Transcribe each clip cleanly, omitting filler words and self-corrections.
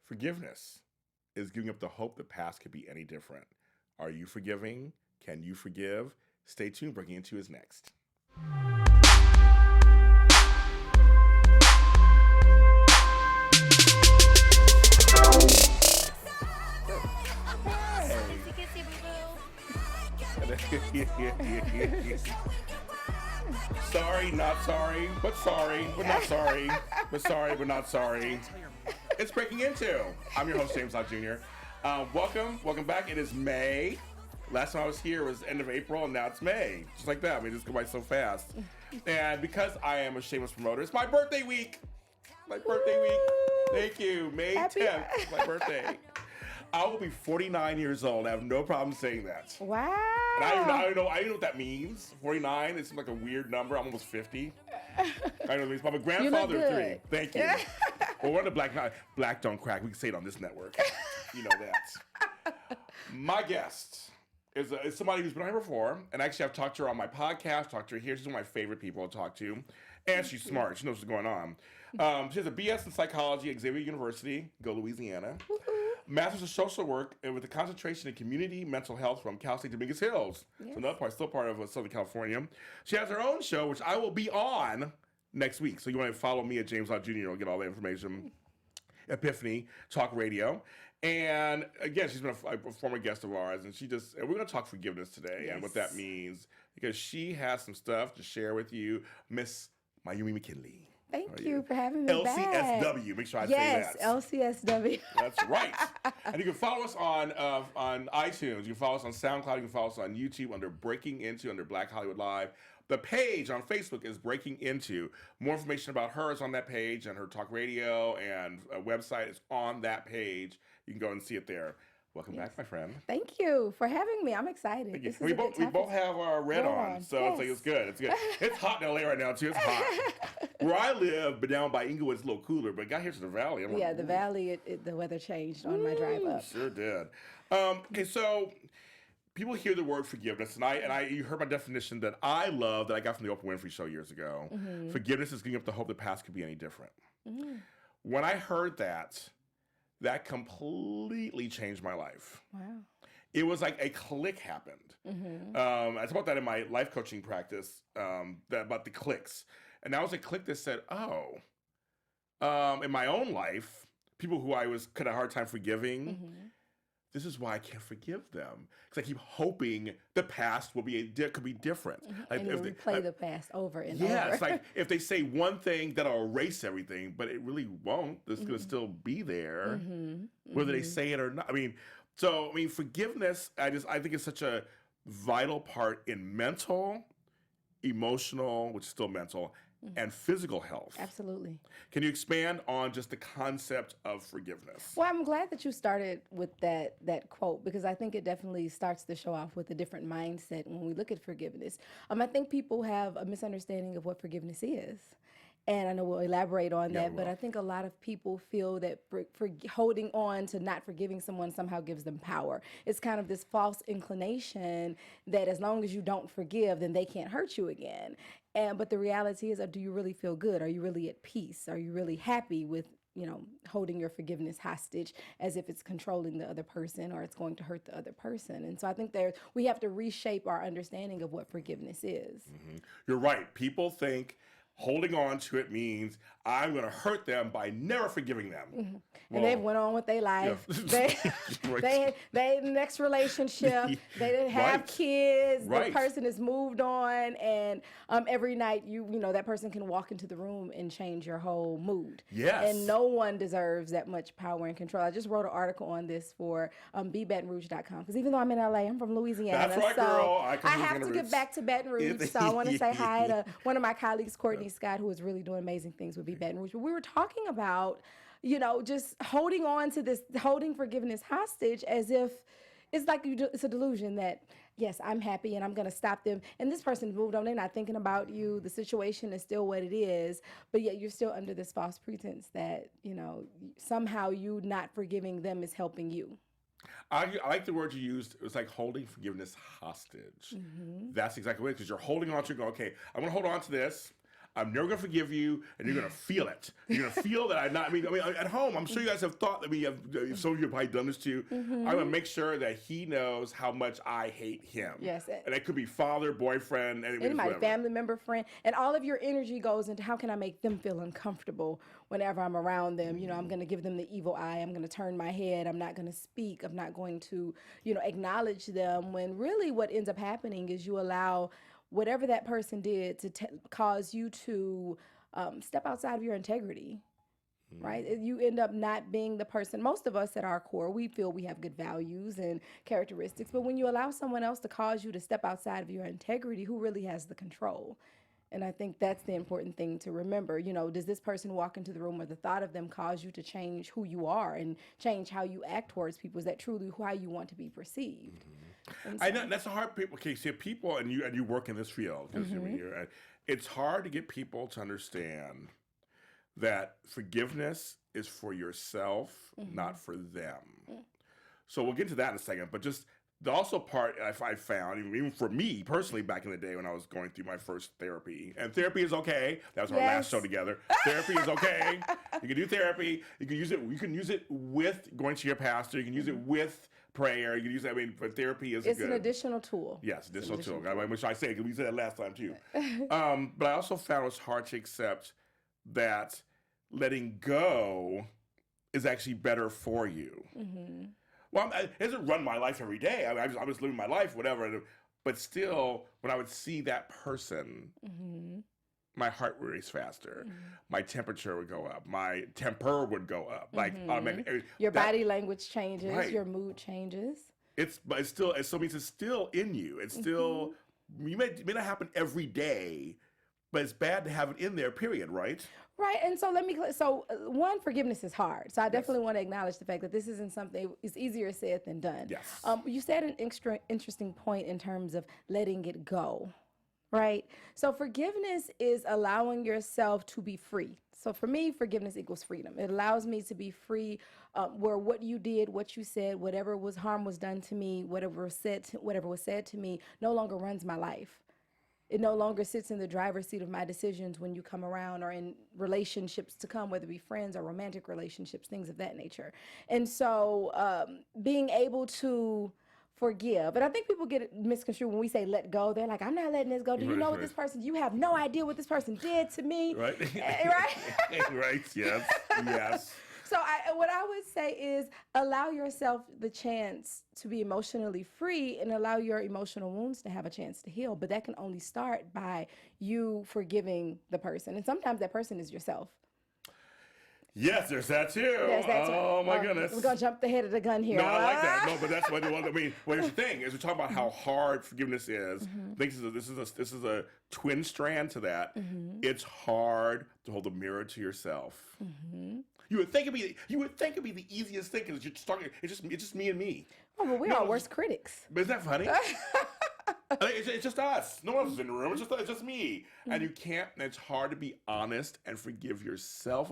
Forgiveness is giving up the hope the past could be any different. Are you forgiving? Can you forgive? Stay tuned. Breaking Into is next. Sorry, not sorry, but sorry, but not sorry, but sorry, but not sorry. It's Breaking Into. I'm your host, James Lott Jr. Welcome back. It is May. Last time I was here was end of April, and now it's May. Just like that. I mean, this goes by so fast. And because I am a shameless promoter, it's my birthday week. My birthday week. Thank you. May 10th, my birthday. I will be 49 years old. I have no problem saying that. Wow. And I don't know what that means. 49, it seems like a weird number. I'm almost 50. I don't know what it means. I'm a grandfather of 3. Thank you. Well, we're on the Black Don't Crack. We can say it on this network. You know that. My guest is somebody who's been on here before. And actually, I've talked to her on my podcast, talked to her here. She's one of my favorite people to talk to. And she's smart. She knows what's going on. She has a BS in psychology at Xavier University, Louisiana. Master's of Social Work and with a concentration in community mental health from Cal State Dominguez Hills. Yes. So another part, still part of Southern California. She has her own show, which I will be on next week. So you want to follow me at James Lott Jr. You'll get all the information. Epiphany Talk Radio. And again, she's been a former guest of ours, and we're going to talk forgiveness today and what that means, because she has some stuff to share with you, Miss Miyume McKinley. Thank you for having me back. LCSW. Make sure I say that. Yes, LCSW. That's right. And you can follow us on iTunes. You can follow us on SoundCloud. You can follow us on YouTube under Breaking Into, under Black Hollywood Live. The page on Facebook is Breaking Into. More information about her is on that page, and her talk radio and website is on that page. You can go and see it there. Welcome back, my friend. Thank you for having me. I'm excited. We both have our red on, so it's good. It's good. It's hot in LA right now, too. It's hot. Where I live, but down by Inglewood, it's a little cooler. But got here to the valley. The valley, the weather changed on my drive up. Sure did. Okay, so people hear the word forgiveness, and you heard my definition that I love that I got from the Oprah Winfrey Show years ago. Mm-hmm. Forgiveness is giving up the hope the past could be any different. Mm-hmm. When I heard that completely changed my life. Wow. It was like a click happened. Mm-hmm. I talk about that in my life coaching practice, about the clicks. And that was a click that said, in my own life, people who I could have a hard time forgiving, this is why I can't forgive them. Because I keep hoping the past could be different. Mm-hmm. Like, and you replay the past over and over. Yeah, it's like if they say one thing, that'll erase everything, but it really won't. It's going to still be there, whether they say it or not. Forgiveness, I think it's such a vital part in mental, emotional, which is still mental, and physical health. Absolutely. Can you expand on just the concept of forgiveness? Well, I'm glad that you started with that quote, because I think it definitely starts to show off with a different mindset when we look at forgiveness. I think people have a misunderstanding of what forgiveness is. And I know we'll elaborate on that, but I think a lot of people feel that for holding on to not forgiving someone somehow gives them power. It's kind of this false inclination that as long as you don't forgive, then they can't hurt you again. But the reality is, do you really feel good? Are you really at peace? Are you really happy with holding your forgiveness hostage as if it's controlling the other person or it's going to hurt the other person? And so I think we have to reshape our understanding of what forgiveness is. Mm-hmm. You're right. People think holding on to it means I'm going to hurt them by never forgiving them. Mm-hmm. And they went on with their life. Yeah. They next relationship. They didn't have kids. The person has moved on, and every night that person can walk into the room and change your whole mood. Yes. And no one deserves that much power and control. I just wrote an article on this for BBatonRouge.com, because even though I'm in LA, I'm from Louisiana. That's right, so girl. I have to get back to Baton Rouge. So I want to say hi to one of my colleagues, Courtney Scott, who is really doing amazing things with Baton Rouge. But we were talking about, just holding on to this, holding forgiveness hostage as if it's like it's a delusion that, yes, I'm happy and I'm going to stop them. And this person moved on. They're not thinking about you. The situation is still what it is. But yet you're still under this false pretense that, somehow you not forgiving them is helping you. I like the word you used. It was like holding forgiveness hostage. Mm-hmm. That's exactly what it is, because you're holding on to it, going, okay, I'm going to hold on to this. I'm never going to forgive you, and you're going to feel it. You're going to feel that I'm not. I mean, at home, I'm sure you guys have thought that some of you have probably done this too. I'm going to make sure that he knows how much I hate him. Yes. And it could be father, boyfriend, anybody, family member, friend, and all of your energy goes into how can I make them feel uncomfortable whenever I'm around them. You know, I'm going to give them the evil eye. I'm going to turn my head. I'm not going to speak. I'm not going to, acknowledge them, when really what ends up happening is you allow whatever that person did to cause you to step outside of your integrity, right? You end up not being the person. Most of us at our core, we feel we have good values and characteristics, but when you allow someone else to cause you to step outside of your integrity, who really has the control? And I think that's the important thing to remember. Does this person walk into the room, or the thought of them cause you to change who you are and change how you act towards people? Is that truly how you want to be perceived? I know that's a hard people. Okay, see, people, and you work in this field because it's hard to get people to understand that forgiveness is for yourself, not for them. So we'll get to that in a second, but just the also part I found, even for me personally, back in the day when I was going through my first therapy, and therapy is okay. That was our last show together. Therapy is okay. You can do therapy. You can use it. You can use it with going to your pastor. You can use it with prayer. You can use it. I mean, but therapy is an additional tool. Yes, additional tool. Which I say, because we said that last time too. But I also found it was hard to accept that letting go is actually better for you. Well, it doesn't run my life every day. I mean, I was living my life, whatever. But still, when I would see that person, my heart would race faster. My temperature would go up. My temper would go up. Like your body language changes. Right. Your mood changes. But it means it's still in you. It's still it may not happen every day, but it's bad to have it in there. Period. Right. Right, and so one, forgiveness is hard. So I definitely want to acknowledge the fact that this isn't something, it's easier said than done. Yes. You said an interesting point in terms of letting it go, right? So forgiveness is allowing yourself to be free. So for me, forgiveness equals freedom. It allows me to be free, where what you did, what you said, whatever harm was done to me, whatever was said to me, no longer runs my life. It no longer sits in the driver's seat of my decisions when you come around, or in relationships to come, whether it be friends or romantic relationships, things of that nature. And so being able to forgive, and I think people get it misconstrued when we say let go. They're like, I'm not letting this go. Do you know what this person, you have no idea what this person did to me. Right. Right? Right, yes, yes. So what I would say is allow yourself the chance to be emotionally free and allow your emotional wounds to have a chance to heal. But that can only start by you forgiving the person. And sometimes that person is yourself. Yes, there's that too. Oh, my goodness. We're going to jump the head of the gun here. No, I like that. No, but that's what I mean. Well, here's the thing, is we're talking about how hard forgiveness is. I think this is a twin strand to that. It's hard to hold a mirror to yourself. You would think it'd be the easiest thing, because it's just me and me. Oh, but we're our worst critics. But isn't that funny? It's just us. No one else is in the room. It's just me. And you can't. And it's hard to be honest and forgive yourself.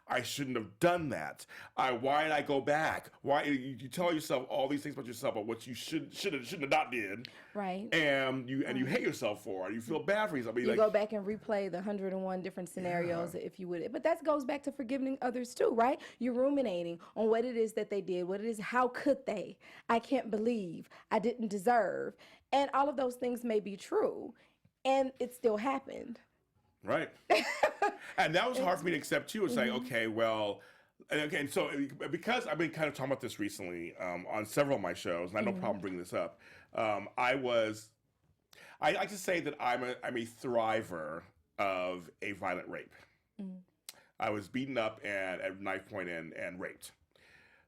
I shouldn't have done that. Why did I go back? Why you tell yourself all these things about yourself, about what you shouldn't have not did. Right. And you hate yourself for it. You feel bad for yourself. You go back and replay the 101 different scenarios, if you would. But that goes back to forgiving others too, right? You're ruminating on what it is that they did, what it is, how could they? I can't believe, I didn't deserve. And all of those things may be true, and it still happened. Right. And that was hard for me to accept too. It's like, okay, well, and so because I've been kind of talking about this recently on several of my shows, and I have no problem bringing this up. I like to say that I'm a thriver of a violent rape. I was beaten up and at knife point and raped.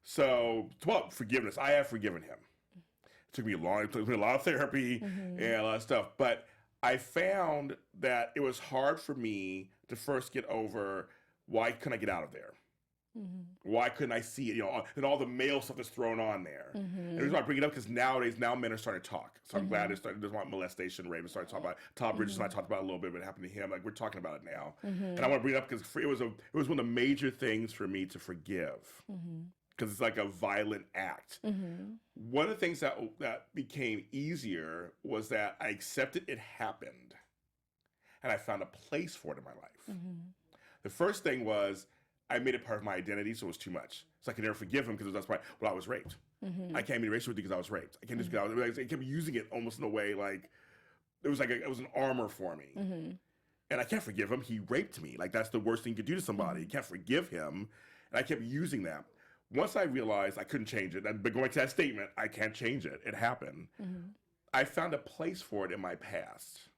So, well, forgiveness. I have forgiven him. It took me a lot of therapy and a lot of stuff, but I found that it was hard for me to first get over, why couldn't I get out of there? Why couldn't I see it? And all the male stuff that's thrown on there. And the reason I bring it up because nowadays men are starting to talk. So I'm glad there's not molestation, rape. And starting to talk about it. Tom Bridges and I talked about it a little bit, but it happened to him. Like, we're talking about it now. And I want to bring it up because it was one of the major things for me to forgive. Because it's like a violent act. One of the things that became easier was that I accepted it happened. and I found a place for it in my life. The first thing was I made it part of my identity, so it was too much. So I could never forgive him because that's why. Well, I was raped. I can't be in a relationship with you because I was raped. I can't just I kept using it almost in a way like it was an armor for me. And I can't forgive him. He raped me. Like that's the worst thing you could do to somebody. You can't forgive him. And I kept using that. Once I realized I couldn't change it, but going to that statement, I can't change it. It happened. I found a place for it in my past.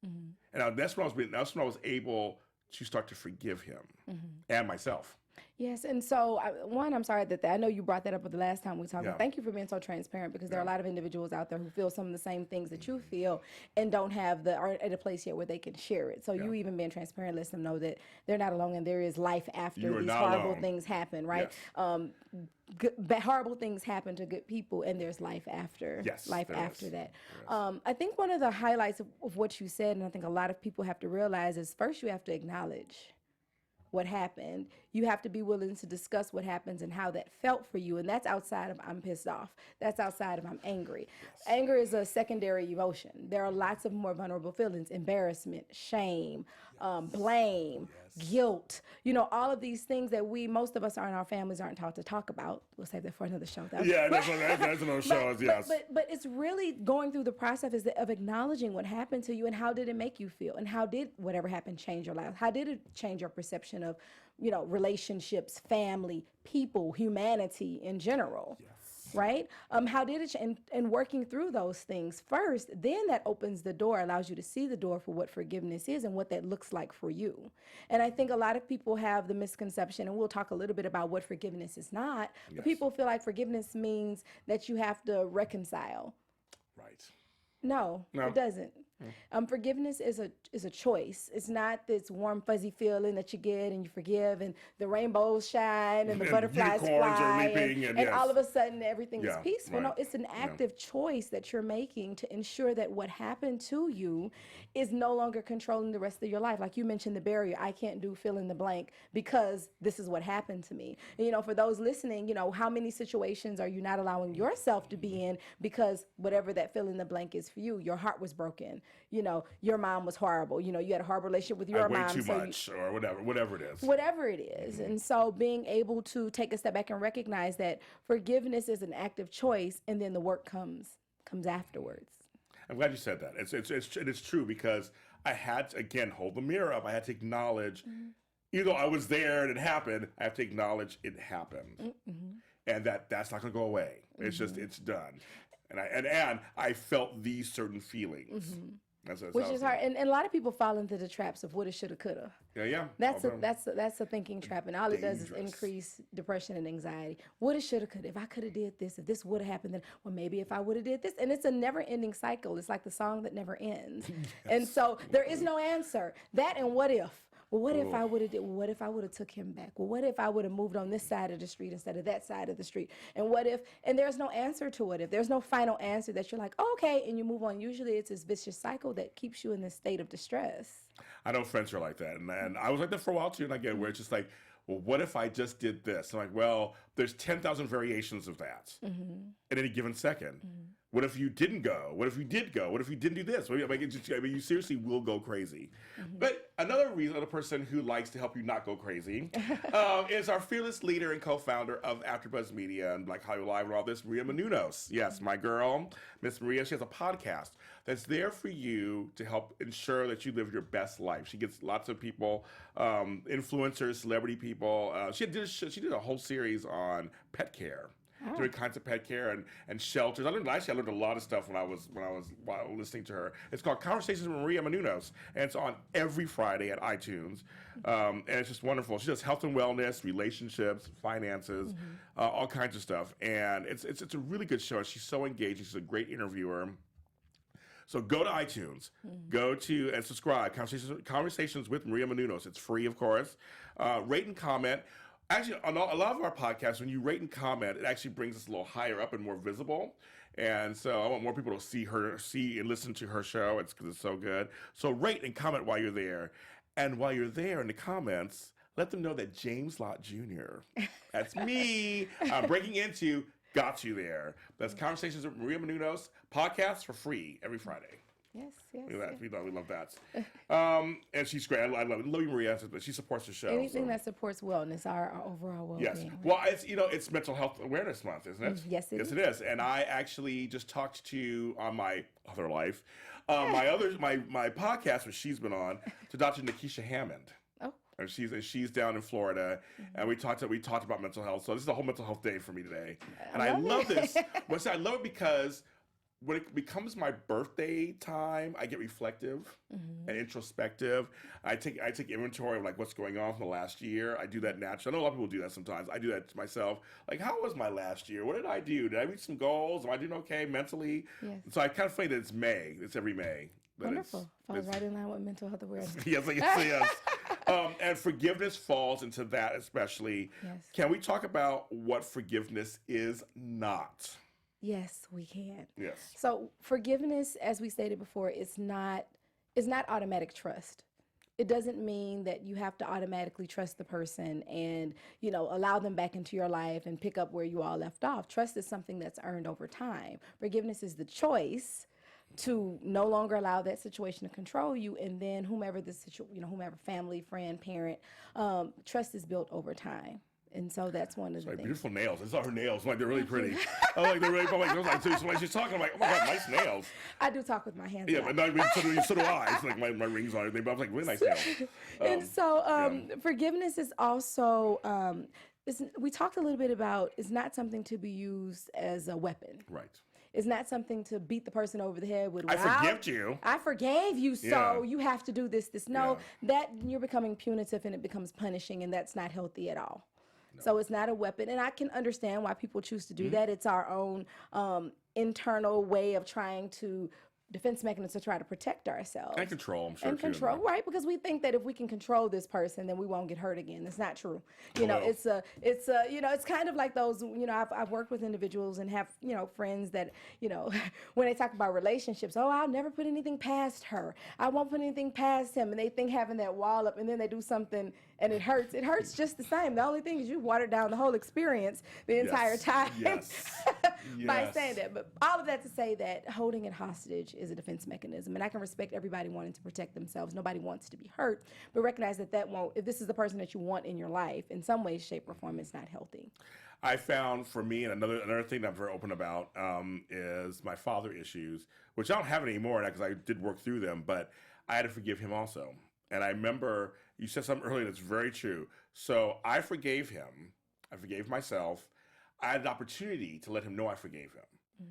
And that's when I was able to start to forgive him and myself. Yes, and so I'm sorry that I know you brought that up the last time we talked. Yeah. Thank you for being so transparent because there are a lot of individuals out there who feel some of the same things that you feel and don't have aren't at a place yet where they can share it. So you even being transparent lets them know that they're not alone and there is life after these horrible things happen, right? Yes. Horrible things happen to good people and there's life after that. I think one of the highlights of what you said, and I think a lot of people have to realize, is first you have to acknowledge what happened. You have to be willing to discuss what happens and how that felt for you. And that's outside of I'm pissed off. That's outside of I'm angry. Yes. Anger is a secondary emotion. There are lots of more vulnerable feelings: embarrassment, shame, blame, guilt. All of these things that most of us in our families aren't taught to talk about. We'll save that for another show, though. Yeah, that's another show. Yes. But it's really going through the process of acknowledging what happened to you and how did it make you feel and how did whatever happened change your life? How did it change your perception of, relationships, family, people, humanity in general? Yes. Right? How did it and working through those things first, then that opens the door, allows you to see the door for what forgiveness is and what that looks like for you. And I think a lot of people have the misconception, and we'll talk a little bit about what forgiveness is not, but people feel like forgiveness means that you have to reconcile. Right. No, it doesn't. Forgiveness is a choice. It's not this warm, fuzzy feeling that you get and you forgive and the rainbows shine and the butterflies fly and all of a sudden everything is peaceful. Right. No, it's an active choice that you're making to ensure that what happened to you is no longer controlling the rest of your life. Like you mentioned the barrier, I can't do fill in the blank because this is what happened to me. And, for those listening, how many situations are you not allowing yourself to be in because whatever that fill in the blank is for you, your heart was broken. Your mom was horrible. You had a horrible relationship with your mom. Way too much or whatever it is. Whatever it is. And so being able to take a step back and recognize that forgiveness is an active choice and then the work comes afterwards. I'm glad you said that. It's true because I had to, again, hold the mirror up. I had to acknowledge, even though I was there and it happened, I have to acknowledge it happened. And that's not going to go away. It's just, it's done. And I felt these certain feelings. Which is hard, and a lot of people fall into the traps of woulda, shoulda, coulda. Yeah. That's a thinking trap, and all it does is increase depression and anxiety. Woulda, shoulda, coulda. If I coulda did this, if this woulda happened, then maybe if I woulda did this, and it's a never-ending cycle. It's like the song that never ends, and so there is no answer. That and what if. Well, what if I would have did? What if I would have took him back? Well, what if I would have moved on this side of the street instead of that side of the street? And what if? And there's no answer to what if. There's no final answer that you're like, okay, and you move on. Usually, it's this vicious cycle that keeps you in this state of distress. I know friends are like that, and I was like that for a while too. And I get where it's just like, well, what if I just did this? I'm like, well, there's 10,000 variations of that at any given second. What if you didn't go? What if you did go? What if you didn't do this? You seriously will go crazy. But another person who likes to help you not go crazy is our fearless leader and co-founder of AfterBuzz Media and Black Hollywood Live and all this, Maria Menounos. Yes, my girl, Miss Maria. She has a podcast that's there for you to help ensure that you live your best life. She gets lots of people, influencers, celebrity people. She did a whole series on pet care. Different kinds of pet care and shelters. I learned a lot of stuff while listening to her. It's called Conversations with Maria Menounos, and it's on every Friday at iTunes. And it's just wonderful. She does health and wellness, relationships, finances, all kinds of stuff. And it's a really good show. She's so engaging. She's a great interviewer. So go to iTunes, go to and subscribe. Conversations with Maria Menounos. It's free, of course. Rate and comment. Actually, on a lot of our podcasts, when you rate and comment, it actually brings us a little higher up and more visible. And so I want more people to see and listen to her show. It's because it's so good. So rate and comment while you're there. And while you're there in the comments, let them know that James Lott Jr., that's me, breaking into, got you there. That's Conversations with Maria Menounos, podcast for free every Friday. Yes, yes. Look at that. We love that. And she's great. I love it. Love you, Maria, but she supports the show. Anything that supports wellness, our overall well-being. Yes. Right? Well, it's Mental Health Awareness Month, isn't it? Yes, it is. Yes, it is. And I actually just talked to, on my other life, my podcast, which she's been on, to Dr. Nikisha Hammond. Oh. And she's down in Florida, and we talked about mental health. So this is a whole mental health day for me today, and I love this. Well, I love it because when it becomes my birthday time, I get reflective and introspective. I take inventory of like what's going on from the last year. I do that naturally. I know a lot of people do that sometimes. I do that to myself. Like, how was my last year? What did I do? Did I reach some goals? Am I doing okay mentally? Yes. So I kind of think that it's May. It's every May. Wonderful. Falls right in line with mental health awareness. Yes, yes. And forgiveness falls into that especially. Yes. Can we talk about what forgiveness is not? Yes, we can. Yes. So forgiveness, as we stated before, is not automatic trust. It doesn't mean that you have to automatically trust the person and, allow them back into your life and pick up where you all left off. Trust is something that's earned over time. Forgiveness is the choice to no longer allow that situation to control you, and then whomever family, friend, parent, trust is built over time. And so that's one of the things. Beautiful nails. I saw her nails. They're really pretty. I like they're really. So when she's talking, I'm like, oh my god, nice nails. I do talk with my hands. Yeah, but so do I. It's like my rings on everything. But I was like, really nice nails. And so forgiveness is also. We talked a little bit about. It's not something to be used as a weapon. Right. It's not something to beat the person over the head with. I forgive you. I forgave you, so you have to do this. No, that you're becoming punitive and it becomes punishing, and that's not healthy at all. No. So it's not a weapon, and I can understand why people choose to do that. It's our own internal way of trying to defense mechanism to try to protect ourselves. And control, I'm sure. And control, right? Because we think that if we can control this person, then we won't get hurt again. That's not true. It's kind of like those, I've worked with individuals and have, friends that, when they talk about relationships, I'll never put anything past her. I won't put anything past him. And they think having that wall up, and then they do something and it hurts. It hurts just the same. The only thing is you watered down the whole experience the entire time by saying that. But all of that to say that holding it hostage is a defense mechanism. And I can respect everybody wanting to protect themselves. Nobody wants to be hurt. But recognize that won't, if this is the person that you want in your life, in some way, shape, or form, it's not healthy. I found for me, and another thing that I'm very open about is my father issues, which I don't have anymore because I did work through them, but I had to forgive him also. And I remember you said something earlier that's very true. So I forgave him. I forgave myself. I had the opportunity to let him know I forgave him.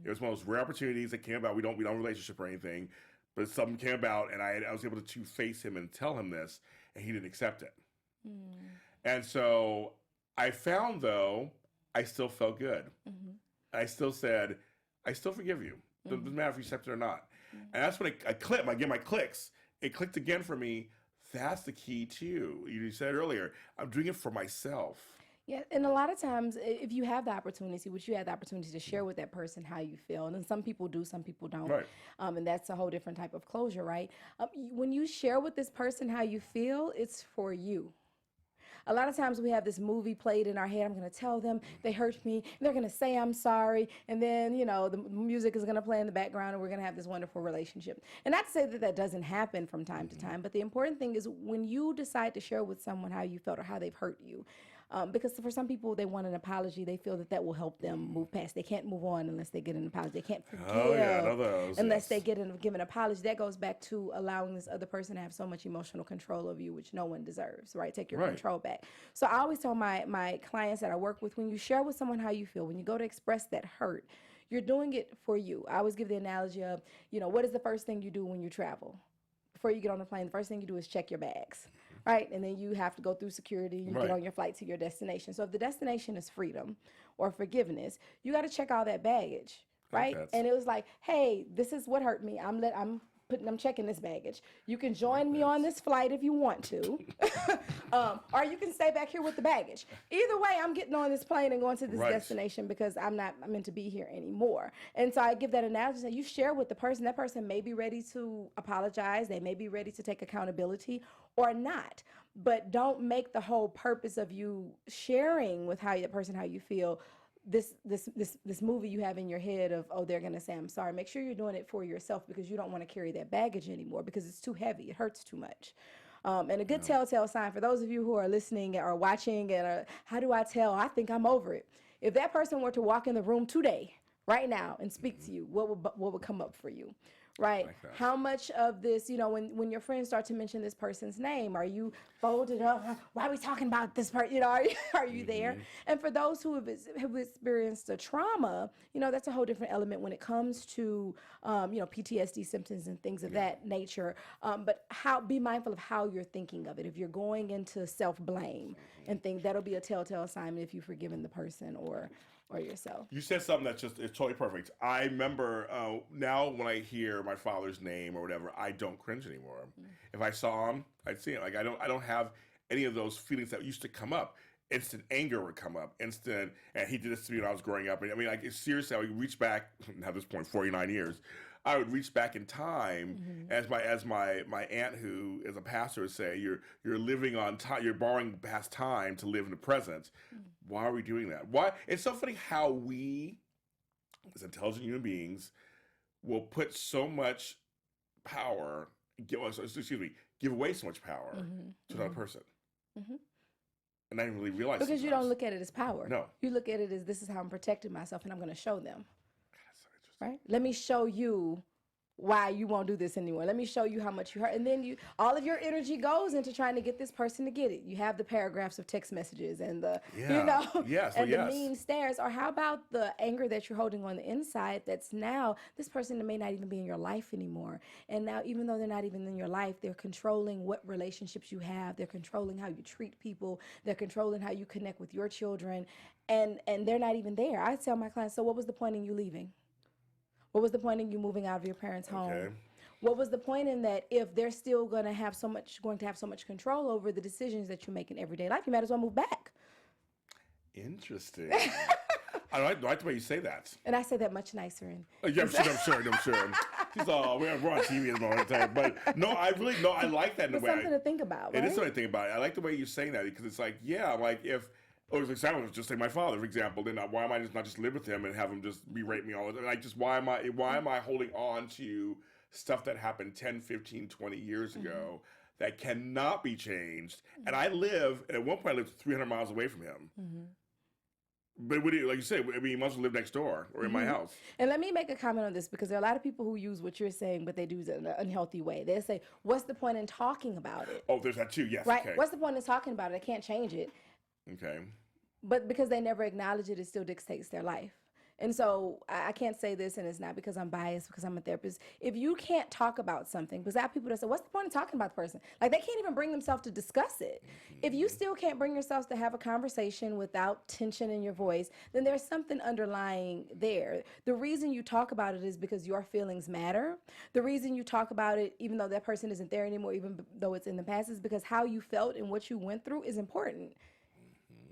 It was one of those rare opportunities that came about. We don't relationship or anything, but something came about, and I was able to face him and tell him this, and he didn't accept it. And so I found, though, I still felt good. I still said, I still forgive you. Doesn't matter if you accept it or not. And that's when I clicked. I get my clicks. It clicked again for me. That's the key too. You said earlier, I'm doing it for myself. Yeah, and a lot of times, if you have the opportunity, which you have the opportunity to share with that person how you feel, and then some people do, some people don't, right. And that's a whole different type of closure, right? When you share with this person how you feel, it's for you. A lot of times we have this movie played in our head. I'm going to tell them they hurt me. They're going to say I'm sorry. And then, the music is going to play in the background and we're going to have this wonderful relationship. And not to say that doesn't happen from time to time, but the important thing is when you decide to share with someone how you felt or how they've hurt you, because for some people, they want an apology. They feel that will help them move past. They can't move on unless they get an apology. They can't forgive unless they give an apology. That goes back to allowing this other person to have so much emotional control over you, which no one deserves, right? Take your control back. So I always tell my clients that I work with, when you share with someone how you feel, when you go to express that hurt, you're doing it for you. I always give the analogy of, what is the first thing you do when you travel? Before you get on the plane, the first thing you do is check your bags, right? And then you have to go through security. You get on your flight to your destination. So if the destination is freedom or forgiveness, you got to check all that baggage, right? And it was like, hey, this is what hurt me. I'm checking this baggage. You can join me on this flight if you want to, or you can stay back here with the baggage. Either way, I'm getting on this plane and going to this destination because I'm not meant to be here anymore. And so I give that analogy that you share with the person. That person may be ready to apologize. They may be ready to take accountability or not. But don't make the whole purpose of you sharing with the person how you feel this movie you have in your head of, oh, they're going to say I'm sorry. Make sure you're doing it for yourself, because you don't want to carry that baggage anymore, because it's too heavy. It hurts too much. And a good telltale sign for those of you who are listening or watching, and how do I tell? I think I'm over it. If that person were to walk in the room today, right now, and speak to you, what would come up for you? Right? Like how much of this, when your friends start to mention this person's name, are you folded up? Why are we talking about this person? Are you there? And for those who have experienced a trauma, that's a whole different element when it comes to, PTSD symptoms and things of that nature. But be mindful of how you're thinking of it. If you're going into self-blame and think, that'll be a telltale sign if you've forgiven the person or yourself. You said something that's it's totally perfect. I remember now when I hear my father's name or whatever, I don't cringe anymore. If I saw him, I'd see him. Like I don't have any of those feelings that used to come up. Instant anger would come up. And he did this to me when I was growing up. And I mean, like seriously, I would reach back. At this point, 49 years. I would reach back in time, as my aunt, who is a pastor, would say, you're living on time. You're borrowing past time to live in the present. Why are we doing that? Why? It's so funny how we, as intelligent human beings, will put so much power, give away so much power to another person. And I didn't really realize because you don't look at it as power. No, you look at it as, this is how I'm protecting myself, and I'm going to show them. Right? Let me show you why you won't do this anymore. Let me show you how much you hurt. And then all of your energy goes into trying to get this person to get it. You have the paragraphs of text messages and the, the mean stares. Or how about the anger that you're holding on the inside that's now, this person may not even be in your life anymore. And now, even though they're not even in your life, they're controlling what relationships you have. They're controlling how you treat people. They're controlling how you connect with your children. And they're not even there. I tell my clients, so what was the point in you leaving? What was the point in you moving out of your parents' home? Okay. What was the point in that if they're still going to have so much control over the decisions that you make in everyday life? You might as well move back. Interesting. I like the way you say that. And I say that much nicer. Yeah, I'm sure. She's all, we're on TV all the time. But no, I like that in a way. It's something to think about, right? It is something to think about. I like the way you're saying that, because it's like, for example, just say my father, for example, then why am I not just live with him and have him just berate me all the time? Like, just why am I holding on to stuff that happened 10, 15, 20 years ago that cannot be changed? And at one point I lived 300 miles away from him. But like you said, you must have lived next door or in my house. And let me make a comment on this, because there are a lot of people who use what you're saying, but they do it in an unhealthy way. They say, what's the point in talking about it? Oh, there's that too, yes. Right? Okay. What's the point in talking about it? I can't change it. Okay. But because they never acknowledge it, it still dictates their life. And so I can't say this, and it's not because I'm biased, because I'm a therapist. If you can't talk about something, because I have people that say, what's the point of talking about the person? Like, they can't even bring themselves to discuss it. If you still can't bring yourselves to have a conversation without tension in your voice, then there's something underlying there. The reason you talk about it is because your feelings matter. The reason you talk about it, even though that person isn't there anymore, even though it's in the past, is because how you felt and what you went through is important.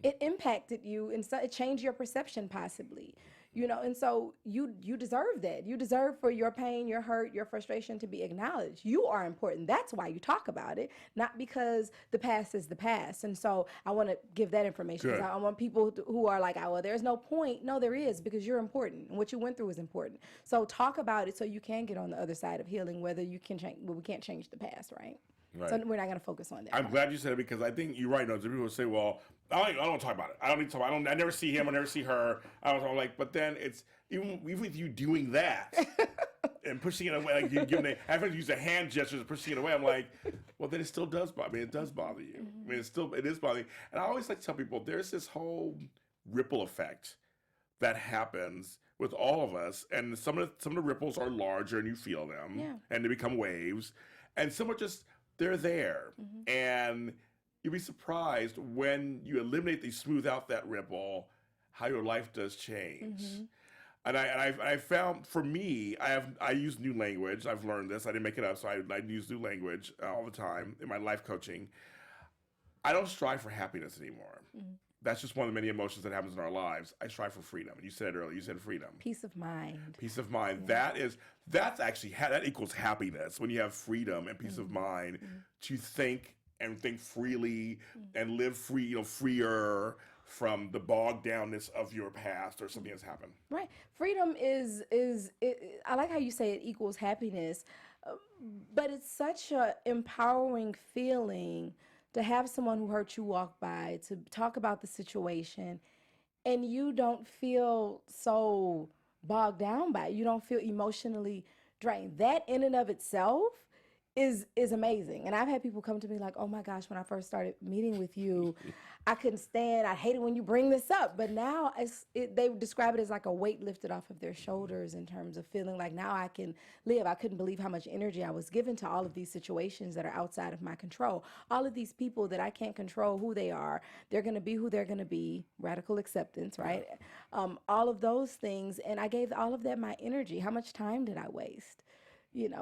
It impacted you, and so it changed your perception possibly, and so you deserve that. You deserve for your pain, your hurt, your frustration to be acknowledged. You are important. That's why you talk about it, not because the past is the past. And so I want to give that information. Because I want people who are like, oh, well, there's no point. No, there is, because you're important, and what you went through is important. So talk about it so you can get on the other side of healing, whether you can change. Well, we can't change the past, right? Right. So we're not going to focus on that. I'm glad you said it, because I think you're right. Some people say, well, I don't talk about it. I don't need to talk about it. I never see him. I never see her. I'm like, but then it's, even with you doing that and pushing it away, like I have to use a hand gesture pushing it away. I'm like, well, then it still does bother me. It does bother you. I mean, it is bothering me. And I always like to tell people, there's this whole ripple effect that happens with all of us. And some of the ripples are larger and you feel them, and they become waves. And some are just, they're there. And you'll be surprised when you smooth out that ripple, how your life does change. And I found, for me, I use new language. I've learned this. I didn't make it up, so I use new language all the time in my life coaching. I don't strive for happiness anymore. That's just one of the many emotions that happens in our lives. I strive for freedom. You said it earlier. You said freedom. Peace of mind. Peace of mind. That equals happiness, when you have freedom and peace of mind to think and think freely and live free, freer from the bogged downness of your past or something that's happened. Right. Freedom I like how you say it equals happiness, but it's such a empowering feeling to have someone who hurt you walk by, to talk about the situation, and you don't feel so bogged down by it. You don't feel emotionally drained. That in and of itself is amazing. And I've had people come to me like, oh my gosh, when I first started meeting with you, I couldn't stand, I hate it when you bring this up. But now they describe it as like a weight lifted off of their shoulders in terms of feeling like now I can live. I couldn't believe how much energy I was given to all of these situations that are outside of my control. All of these people that I can't control who they are, they're going to be who they're going to be, radical acceptance, right? All of those things. And I gave all of that my energy. How much time did I waste?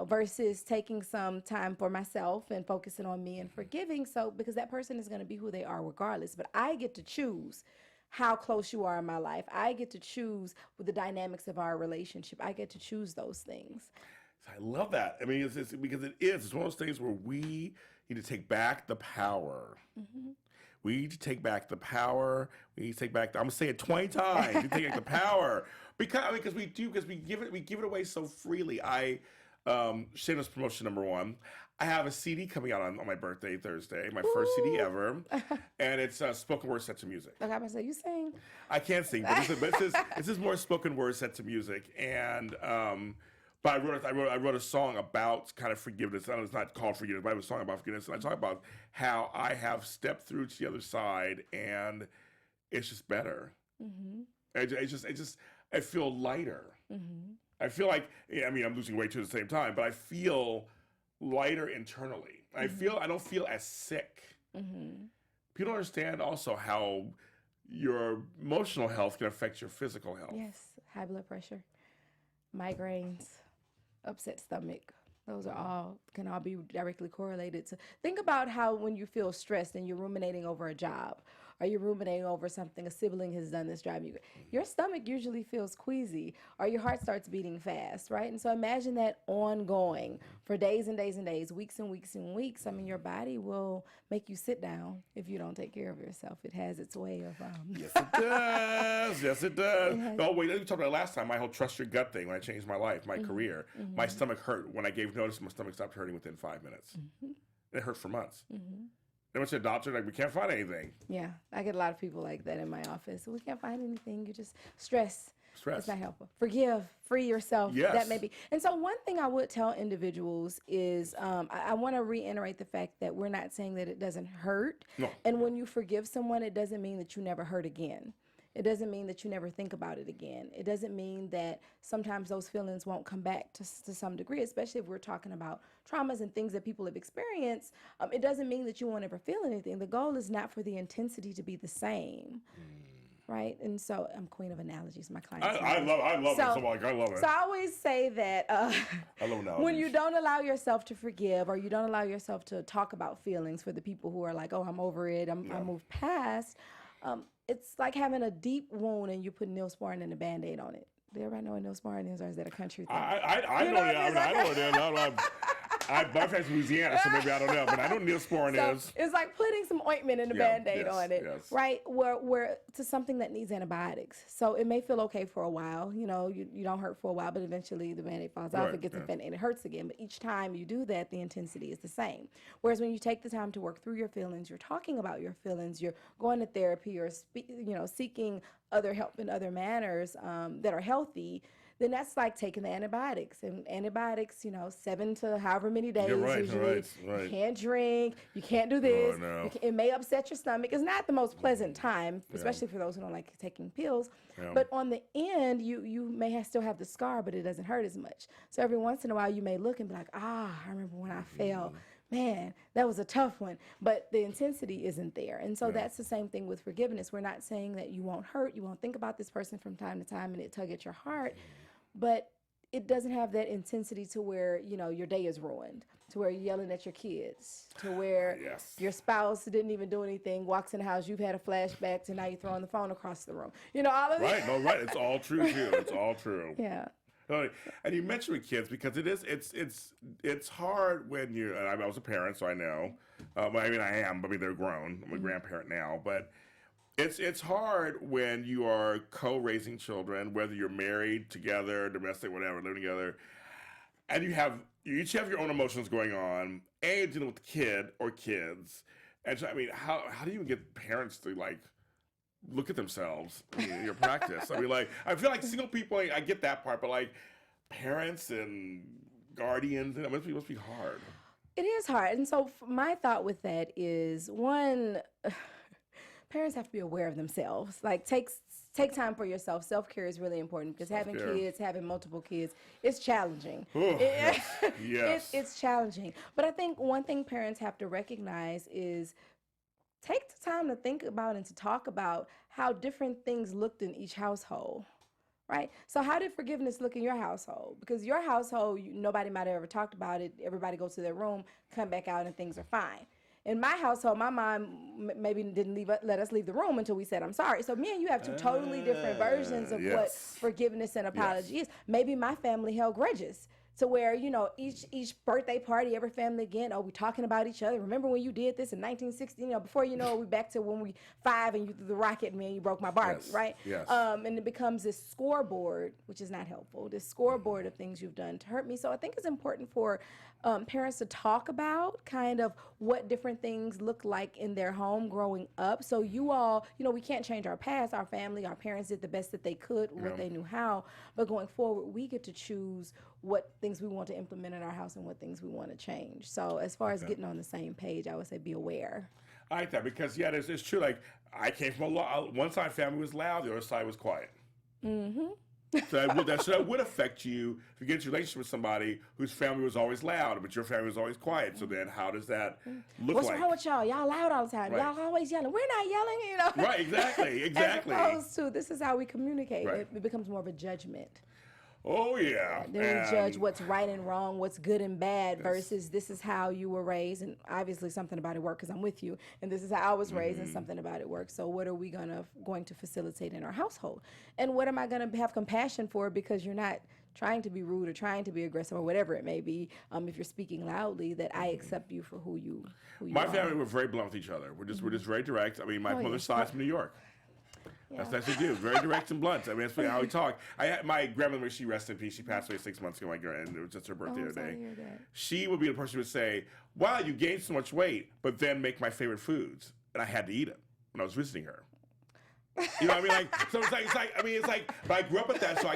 Versus taking some time for myself and focusing on me and forgiving. So, because that person is going to be who they are regardless, but I get to choose how close you are in my life. I get to choose with the dynamics of our relationship. I get to choose those things. I love that. I mean, it's because it's one of those things where we need to take back the power. Mm-hmm. We need to take back the power. We need to take back. I'm gonna say it 20 times. We take back the power because we give it away so freely. Shameless promotion number one. I have a CD coming out on my birthday Thursday, my first CD ever, and it's spoken word set to music. Okay, I'm gonna say you sing. I can't sing, but this is more spoken word set to music, and but I wrote a song about kind of forgiveness. I know it's not called forgiveness, but I have a song about forgiveness, and I talk about how I have stepped through to the other side, and it's just better. Mm-hmm. I feel lighter. Mm-hmm. I feel like, I mean, I'm losing weight too at the same time, but I feel lighter internally. Mm-hmm. I don't feel as sick. Mm-hmm. People don't understand also how your emotional health can affect your physical health. Yes, high blood pressure, migraines, upset stomach. Those can all be directly correlated to. Think about how when you feel stressed and you're ruminating over a job, or you're ruminating over something a sibling has done that's driving you, your stomach usually feels queasy, or your heart starts beating fast, right? And so imagine that ongoing for days and days and days, weeks and weeks and weeks. I mean, your body will make you sit down if you don't take care of yourself. It has its way of. Yes, it does. Yes, it does. Oh, wait, let me talk about it last time. My whole trust your gut thing when I changed my life, my career. Mm-hmm. My stomach hurt. When I gave notice, my stomach stopped hurting within 5 minutes. Mm-hmm. It hurt for months. Mm-hmm. They went to the doctor, like, we can't find anything. Yeah, I get a lot of people like that in my office. We can't find anything. You just stress. It's not helpful. Forgive, free yourself. Yes. That may be. And so one thing I would tell individuals is I want to reiterate the fact that we're not saying that it doesn't hurt. No. And when you forgive someone, it doesn't mean that you never hurt again. It doesn't mean that you never think about it again. It doesn't mean that sometimes those feelings won't come back to some degree, especially if we're talking about traumas and things that people have experienced. It doesn't mean that you won't ever feel anything. The goal is not for the intensity to be the same. Right? And so I'm queen of analogies. My clients. I love it. I love it. So I always say that I love analogies. When you don't allow yourself to forgive, or you don't allow yourself to talk about feelings, for the people who are like, oh, I'm over it, I moved past, it's like having a deep wound and you put Neosporin and a Band-Aid on it. Do everybody know what Neosporin is, or is that a country thing? I know what it is. My family's from Louisiana, so maybe I don't know, but I know what Neosporin is. It's like putting some ointment and a Band-Aid on it, right? Where to something that needs antibiotics. So it may feel okay for a while, you don't hurt for a while, but eventually the Band-Aid falls off, it gets infected, and it hurts again. But each time you do that, the intensity is the same. Whereas when you take the time to work through your feelings, you're talking about your feelings, you're going to therapy, or seeking other help in other manners that are healthy, then that's like taking the antibiotics. And antibiotics, 7 to however many days. You're right, usually. right. You can't drink. You can't do this. Oh, no. It may upset your stomach. It's not the most pleasant time, especially for those who don't like taking pills. Yeah. But on the end, you may still have the scar, but it doesn't hurt as much. So every once in a while, you may look and be like, I remember when I fell. Man, that was a tough one, but the intensity isn't there. And so that's the same thing with forgiveness. We're not saying that you won't hurt, you won't think about this person from time to time and it tug at your heart, but it doesn't have that intensity to where, your day is ruined, to where you're yelling at your kids, to where your spouse didn't even do anything, walks in the house, you've had a flashback to now you're throwing the phone across the room. All of that. Right. It's all true too. It's all true. Yeah. And you mentioned with kids because it's hard when you. I was a parent, so I know. I am. They're grown. I'm a grandparent now, but It's hard when you are co-raising children, whether you're married together, domestic, whatever, living together, and you each have your own emotions going on, and you're dealing with the kid or kids. And so, I mean, how do you even get parents to like look at themselves in your practice? I mean, like, I feel like single people, I get that part, but like parents and guardians, it must be hard. It is hard. And so my thought with that is one, parents have to be aware of themselves. Like take time for yourself. Self-care is really important because having kids, having multiple kids, it's challenging. Ooh, yes. It's challenging. But I think one thing parents have to recognize is take the time to think about and to talk about how different things looked in each household. Right? So how did forgiveness look in your household? Because your household, nobody might have ever talked about it. Everybody goes to their room, come back out, and things are fine. In my household, my mom maybe didn't let us leave the room until we said, I'm sorry. So me and you have two totally different versions of what forgiveness and apology is. Maybe my family held grudges. To where, each birthday party, every family again, we're talking about each other. Remember when you did this in 1960? Before you know it, we're back to when we 5 and you threw the rocket at me and you broke my Barbie, right? Yes. And it becomes this scoreboard, which is not helpful, this scoreboard of things you've done to hurt me. So I think it's important for parents to talk about kind of what different things look like in their home growing up. So you all, we can't change our past, our family, our parents did the best that they could, what they knew how. But going forward, we get to choose what things we want to implement in our house and what things we want to change. So as far as getting on the same page, I would say be aware. I like that because, it's true. Like, I came from one side family was loud, the other side was quiet. Mm-hmm. So that would affect you if you get into a relationship with somebody whose family was always loud, but your family was always quiet. So then how does that look What's like? wrong with y'all? Y'all loud all the time. Right. Y'all always yelling. We're not yelling, Right, exactly. As opposed to this is how we communicate. Right. It becomes more of a judgment. Oh, yeah. Then we judge what's right and wrong, what's good and bad, versus this is how you were raised, and obviously something about it worked because I'm with you, and this is how I was raised, and something about it worked. So what are we going to facilitate in our household? And what am I going to have compassion for because you're not trying to be rude or trying to be aggressive or whatever it may be, if you're speaking loudly, that I accept you for who you are. My family were very blunt with each other. We're just very direct. I mean, my mother's side's from New York. That's what they do. Very direct and blunt. I mean, that's how we talk. My grandmother, she rested in peace. She passed away 6 months ago, and it was just her birthday today. She would be the person who would say, wow, you gained so much weight, but then make my favorite foods. And I had to eat them when I was visiting her. You know what I mean? Like, so it's like, but I grew up with that, so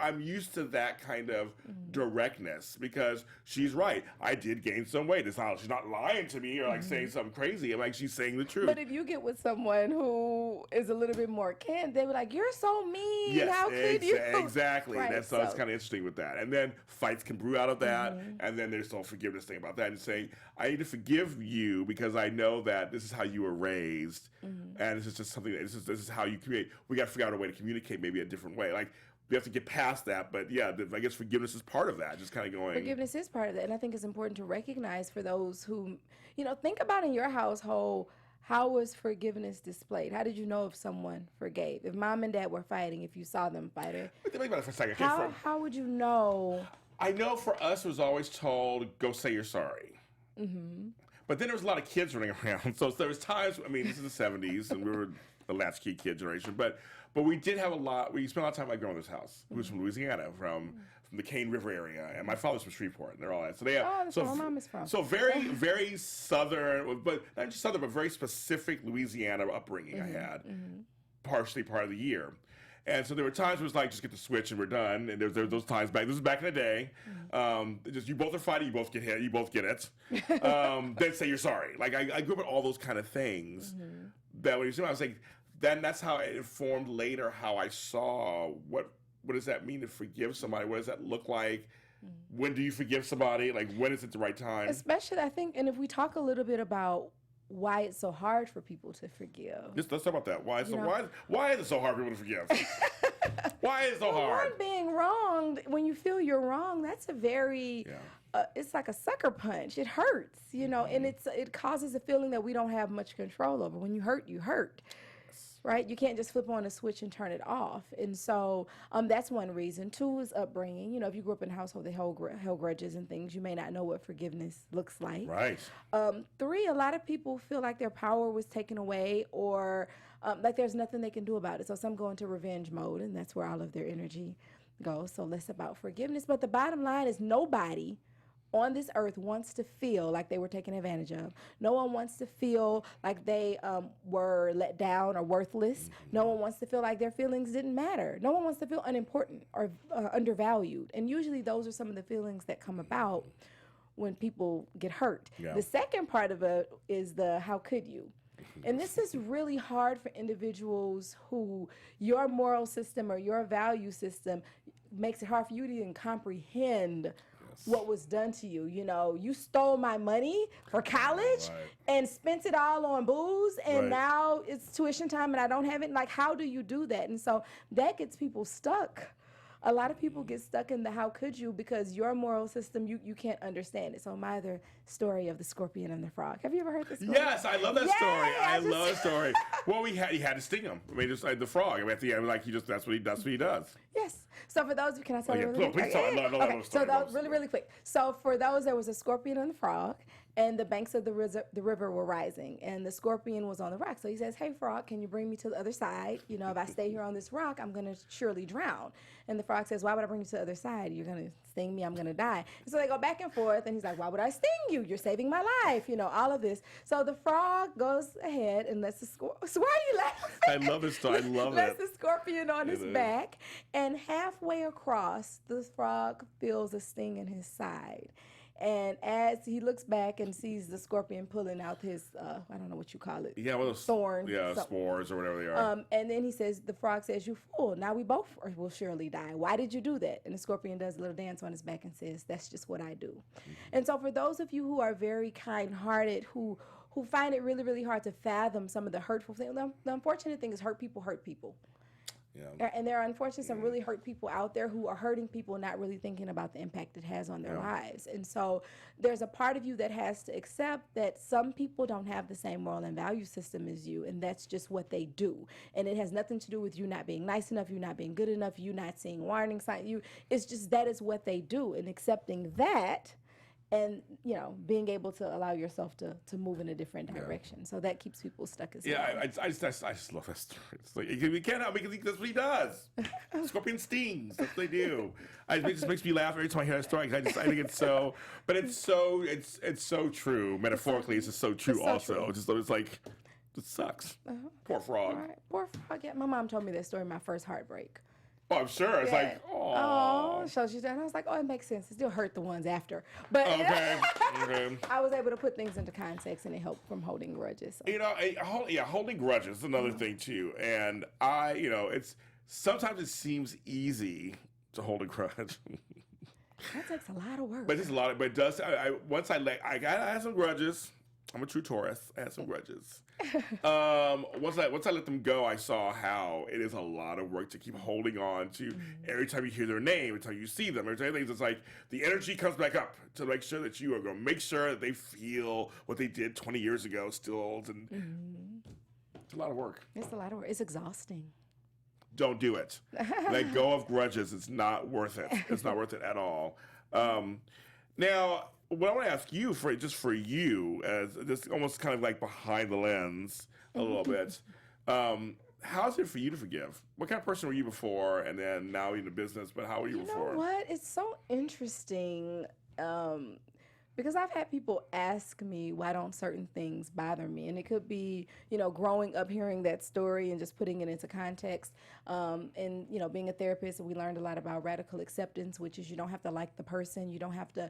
I'm used to that kind of directness because she's right. I did gain some weight. She's not lying to me or like saying something crazy. I'm like, she's saying the truth. But if you get with someone who is a little bit more candid, they were like, you're so mean. Yes, how could you? Exactly. Right, It's kind of interesting with that. And then fights can brew out of that. And then there's the whole forgiveness thing about that and saying, I need to forgive you because I know that this is how you were raised. And this is just something that this is how you communicate. We got to figure out a way to communicate maybe a different way. Like, we have to get past that. But yeah, I guess forgiveness is part of that. Just kind of going. Forgiveness is part of that. And I think it's important to recognize for those who, think about in your household, how was forgiveness displayed? How did you know if someone forgave? If mom and dad were fighting, if you saw them fighting. Think about it for a second. How would you know? I know for us, it was always told, go say you're sorry. But then there was a lot of kids running around. So there was times, I mean, this is the 70s, and we were the latchkey kid generation. But we did have we spent a lot of time at my grandmother's house, who was from Louisiana, from the Cane River area. And my father's from Shreveport, and they're all that. So they have, that's where my mom is from. So very, very southern, but not just southern, but very specific Louisiana upbringing I had, partially part of the year. And so there were times where it was like, just get the switch and we're done. And there were those times back. This was back in the day. Just you both are fighting, you both get hit, you both get it. Then say you're sorry. Like I grew up with all those kind of things. That when you see, I was like, then that's how it informed later how I saw what does that mean to forgive somebody? What does that look like? When do you forgive somebody? Like when is it the right time? Especially, I think, and if we talk a little bit about why it's so hard for people to forgive. Let's talk about that. Why is it so hard for people to forgive? Why is it so hard? One, being wronged, when you feel you're wrong, that's a very, it's like a sucker punch. It hurts, and it causes a feeling that we don't have much control over. When you hurt, you hurt. right? You can't just flip on a switch and turn it off. And so that's one reason. Two is upbringing. You know, if you grew up in a household that held grudges and things, you may not know what forgiveness looks like. Right. Three, a lot of people feel like their power was taken away or like there's nothing they can do about it. So some go into revenge mode, and that's where all of their energy goes. So less about forgiveness. But the bottom line is nobody on this earth wants to feel like they were taken advantage of. No one wants to feel like they were let down or worthless. No one wants to feel like their feelings didn't matter. No one wants to feel unimportant or undervalued. And usually those are some of the feelings that come about when people get hurt. Yeah. The second part of it is the how could you? And this is really hard for individuals who your moral system or your value system makes it hard for you to even comprehend what was done to you. You know, you stole my money for college and spent it all on booze, and now it's tuition time and I don't have it. Like, how do you do that? And so that gets people stuck. A lot of people get stuck in the how could you, because your moral system, you can't understand it. So my other story of the scorpion and the frog. Have you ever heard this story? Yes, I love that story. I love that story. Well, he had to sting him. I mean, just like the frog. I mean, at the end, like that's what he does. Yes. So for those, can I tell you really quick? Please tell. Okay. So that really quick. So for those, there was a scorpion and the frog, and the banks of the river were rising, and the scorpion was on the rock. So he says, "Hey, frog, can you bring me to the other side? You know, if I stay here on this rock, I'm gonna surely drown." And the frog says, "Why would I bring you to the other side? You're gonna sting me. I'm gonna die." And so they go back and forth, and he's like, "Why would I sting you? You're saving my life." You know, all of this. So the frog goes ahead and lets the scorpion. So why are you laughing? I love this story. I love it. Lets the scorpion on his back, and halfway across, the frog feels a sting in his side. And as he looks back and sees the scorpion pulling out his, I don't know what you call it. Yeah, well, thorn. Yeah, spores or whatever they are. And then the frog says, "You fool, now we both will surely die. Why did you do that?" And the scorpion does a little dance on his back and says, "That's just what I do." Mm-hmm. And so for those of you who are very kind-hearted, who find it really, really hard to fathom some of the hurtful things, the unfortunate thing is hurt people hurt people. Yeah. And there are unfortunately some really hurt people out there who are hurting people, not really thinking about the impact it has on their lives. And so there's a part of you that has to accept that some people don't have the same moral and value system as you, and that's just what they do. And it has nothing to do with you not being nice enough, you not being good enough, you not seeing warning signs. It's just that is what they do, and accepting that. And, you know, being able to allow yourself to move in a different direction. So that keeps people stuck as well. Yeah, I just love that story. It's like, we can't help because that's what he does. Scorpion stings. That's what they do. It just makes me laugh every time I hear that story. I think it's so, but it's so true. Metaphorically, it's just so true also. It's like, it sucks. Poor frog. All right. Poor frog. Yeah, my mom told me that story, my first heartbreak. Oh, I'm sure. It's like, oh. So she said, and I was like, oh, it makes sense. It still hurt the ones after. But okay. I was able to put things into context, and it helped from holding grudges. So. You know, holding grudges is another thing, too. And it's sometimes it seems easy to hold a grudge. That takes a lot of work. But it's a lot. But it does. I had some grudges. I'm a true Taurus. I had some grudges. Once I let them go, I saw how it is a lot of work to keep holding on to. Every time you hear their name, every time you see them, every time it's like the energy comes back up to make sure that you are going to make sure that they feel what they did 20 years ago still. And it's a lot of work. It's a lot of work. It's exhausting. Don't do it. Let go of grudges. It's not worth it. It's not worth it at all. Now, what I want to ask you for you, as this almost kind of like behind the lens a little bit, how's it for you to forgive? What kind of person were you before, and then now you're in the business, but how were you before? You know what? It's so interesting because I've had people ask me why don't certain things bother me, and it could be, growing up hearing that story and just putting it into context, and being a therapist, we learned a lot about radical acceptance, which is you don't have to like the person, you don't have to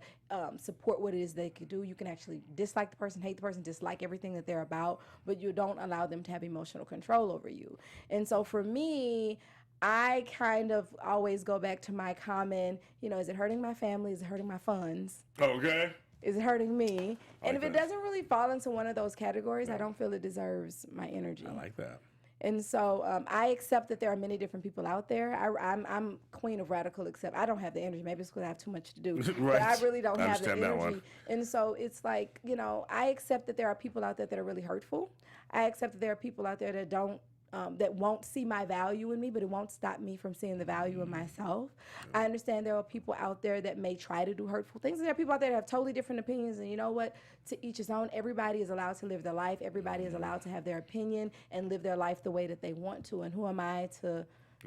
support what it is they could do. You can actually dislike the person, hate the person, dislike everything that they're about, but you don't allow them to have emotional control over you. And so for me, I kind of always go back to my common, is it hurting my family? Is it hurting my funds? Okay. Is it hurting me? And if it doesn't really fall into one of those categories, I don't feel it deserves my energy. I like that. And so I accept that there are many different people out there. I'm queen of radical accept. I don't have the energy. Maybe it's because I have too much to do. Right. But I really don't have the energy. One. And so it's like, I accept that there are people out there that are really hurtful. I accept that there are people out there that don't that won't see my value in me, but it won't stop me from seeing the value in myself. I understand there are people out there that may try to do hurtful things, and there are people out there that have totally different opinions, and you know what? To each his own. Everybody is allowed to live their life. Everybody is allowed to have their opinion and live their life the way that they want to, and who am I to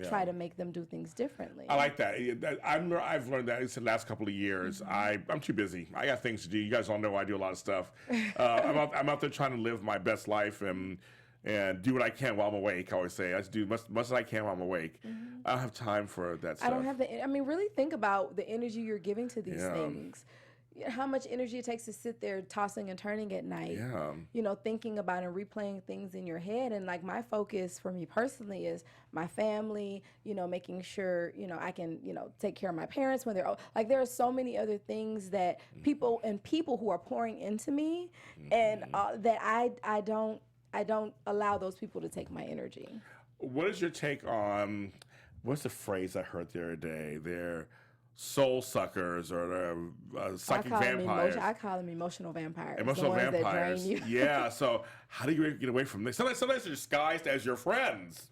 try to make them do things differently? I like that. I've learned that in the last couple of years. I'm too busy. I got things to do. You guys all know I do a lot of stuff. I'm out there trying to live my best life and do what I can while I'm awake. I always say I just do much as I can while I'm awake. I don't have time for that stuff. I don't have really think about the energy you're giving to these things. How much energy it takes to sit there tossing and turning at night, thinking about and replaying things in your head. And like my focus for me personally is my family, making sure, I can, take care of my parents when they're old. Like there are so many other things that people who are pouring into me and that I don't allow those people to take my energy. What is your take on, what's the phrase I heard the other day? They're soul suckers or they're psychic vampires. I call them emotional vampires. Emotional vampires. That drain you. Yeah. So how do you get away from this? Sometimes they're disguised as your friends.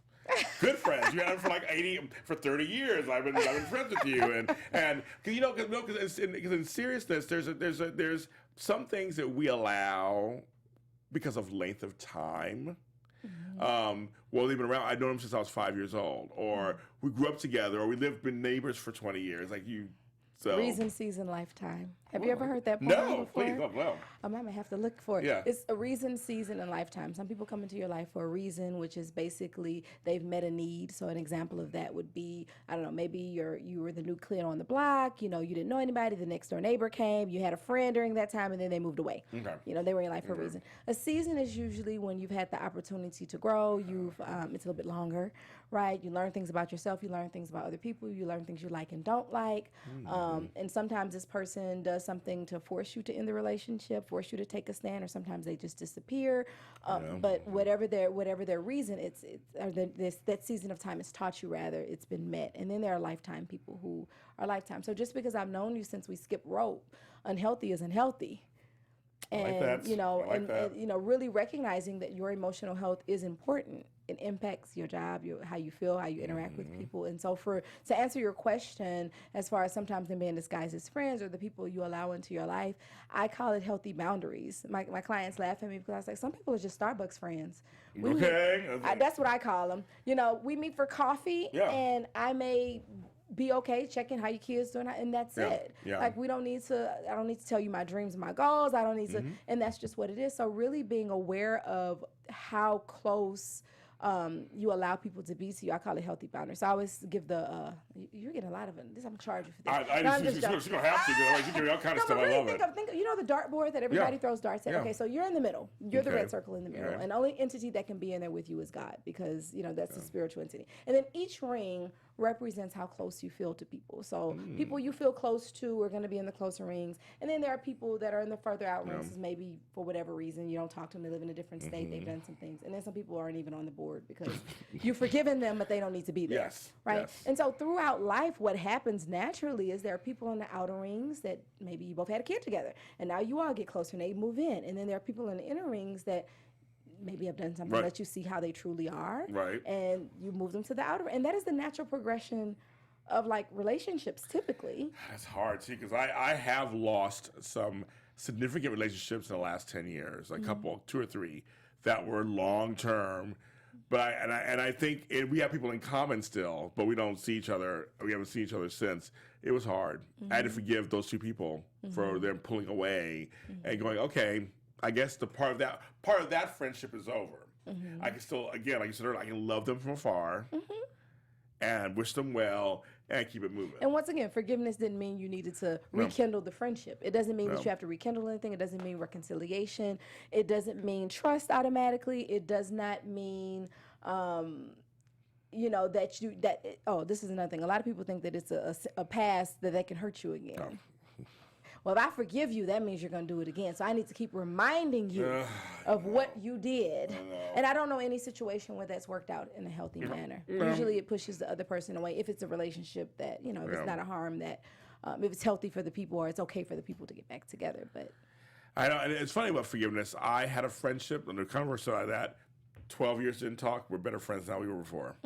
Good friends. You had them for 30 years. I've been friends with you, and because in seriousness, there's some things that we allow because of length of time. Well, they've been around. I've known them since I was 5 years old, or we grew up together, or we lived been neighbors for 20 years. Like you, so reason, season, lifetime. Have you ever heard that poem No, before? please, no. I might have to look for it. Yeah. It's a reason, season, and lifetime. Some people come into your life for a reason, which is basically they've met a need. So an example of that would be, I don't know, maybe you were the new kid on the block. You didn't know anybody. The next door neighbor came. You had a friend during that time, and then they moved away. Okay. They were in your life for a reason. A season is usually when you've had the opportunity to grow. It's a little bit longer, right? You learn things about yourself. You learn things about other people. You learn things you like and don't like. And sometimes this person does something to force you to end the relationship, force you to take a stand, or sometimes they just disappear. But whatever their reason, that season of time has taught you, rather, it's been met. And then there are lifetime people who are lifetime. So just because I've known you since we skipped rope, unhealthy is unhealthy. And really recognizing that your emotional health is important. It impacts your job, how you feel, how you interact with people. And so to answer your question, as far as sometimes them being disguised as friends or the people you allow into your life, I call it healthy boundaries. My clients laugh at me because I was like, some people are just Starbucks friends. That's what I call them. We meet for coffee, and I may be okay checking how your kids doing, and that's it. Like I don't need to tell you my dreams and my goals. I don't need to, and that's just what it is. So really being aware of how close you allow people to be to you. I call it healthy boundaries. So I always give you're getting a lot of it. I'm charging for this. She's going to have to, because you give me all kind of stuff. Really I love it. Think the dartboard that everybody throws darts at? Okay, so you're in the middle. You're the red circle in the middle. And the only entity that can be in there with you is God, because, that's the spiritual entity. And then each ring represents how close you feel to people. So people you feel close to are going to be in the closer rings. And then there are people that are in the further out rings, maybe for whatever reason you don't talk to them, they live in a different state, they've done some things. And then some people aren't even on the board because you've forgiven them, but they don't need to be there. Yes. Right? Yes. And so throughout life, what happens naturally is there are people in the outer rings that maybe you both had a kid together, and now you all get closer and they move in. And then there are people in the inner rings that maybe have done something that you see how they truly are, and you move them to the outer, and that is the natural progression of relationships typically. That's hard, see, because I have lost some significant relationships in the last 10 years, a couple, 2 or 3, that were long term. But I think we have people in common still, but we don't see each other. We haven't seen each other since. It was hard. I had to forgive those 2 people for them pulling away and going, okay, I guess the part of that friendship is over. I can still, again, like you said earlier, I can love them from afar and wish them well and keep it moving. And once again, forgiveness didn't mean you needed to rekindle the friendship. It doesn't mean that you have to rekindle anything. It doesn't mean reconciliation. It doesn't mean trust automatically. It does not mean this is another thing. A lot of people think that it's a past that can hurt you again. Oh. Well, if I forgive you, that means you're going to do it again. So I need to keep reminding you of what you did. And I don't know any situation where that's worked out in a healthy manner. Usually it pushes the other person away if it's a relationship that, if it's not a harm, that if it's healthy for the people, or it's okay for the people to get back together. But I know, and it's funny about forgiveness. I had a friendship, and the converse of that, 12 years didn't talk. We're better friends now than we were before.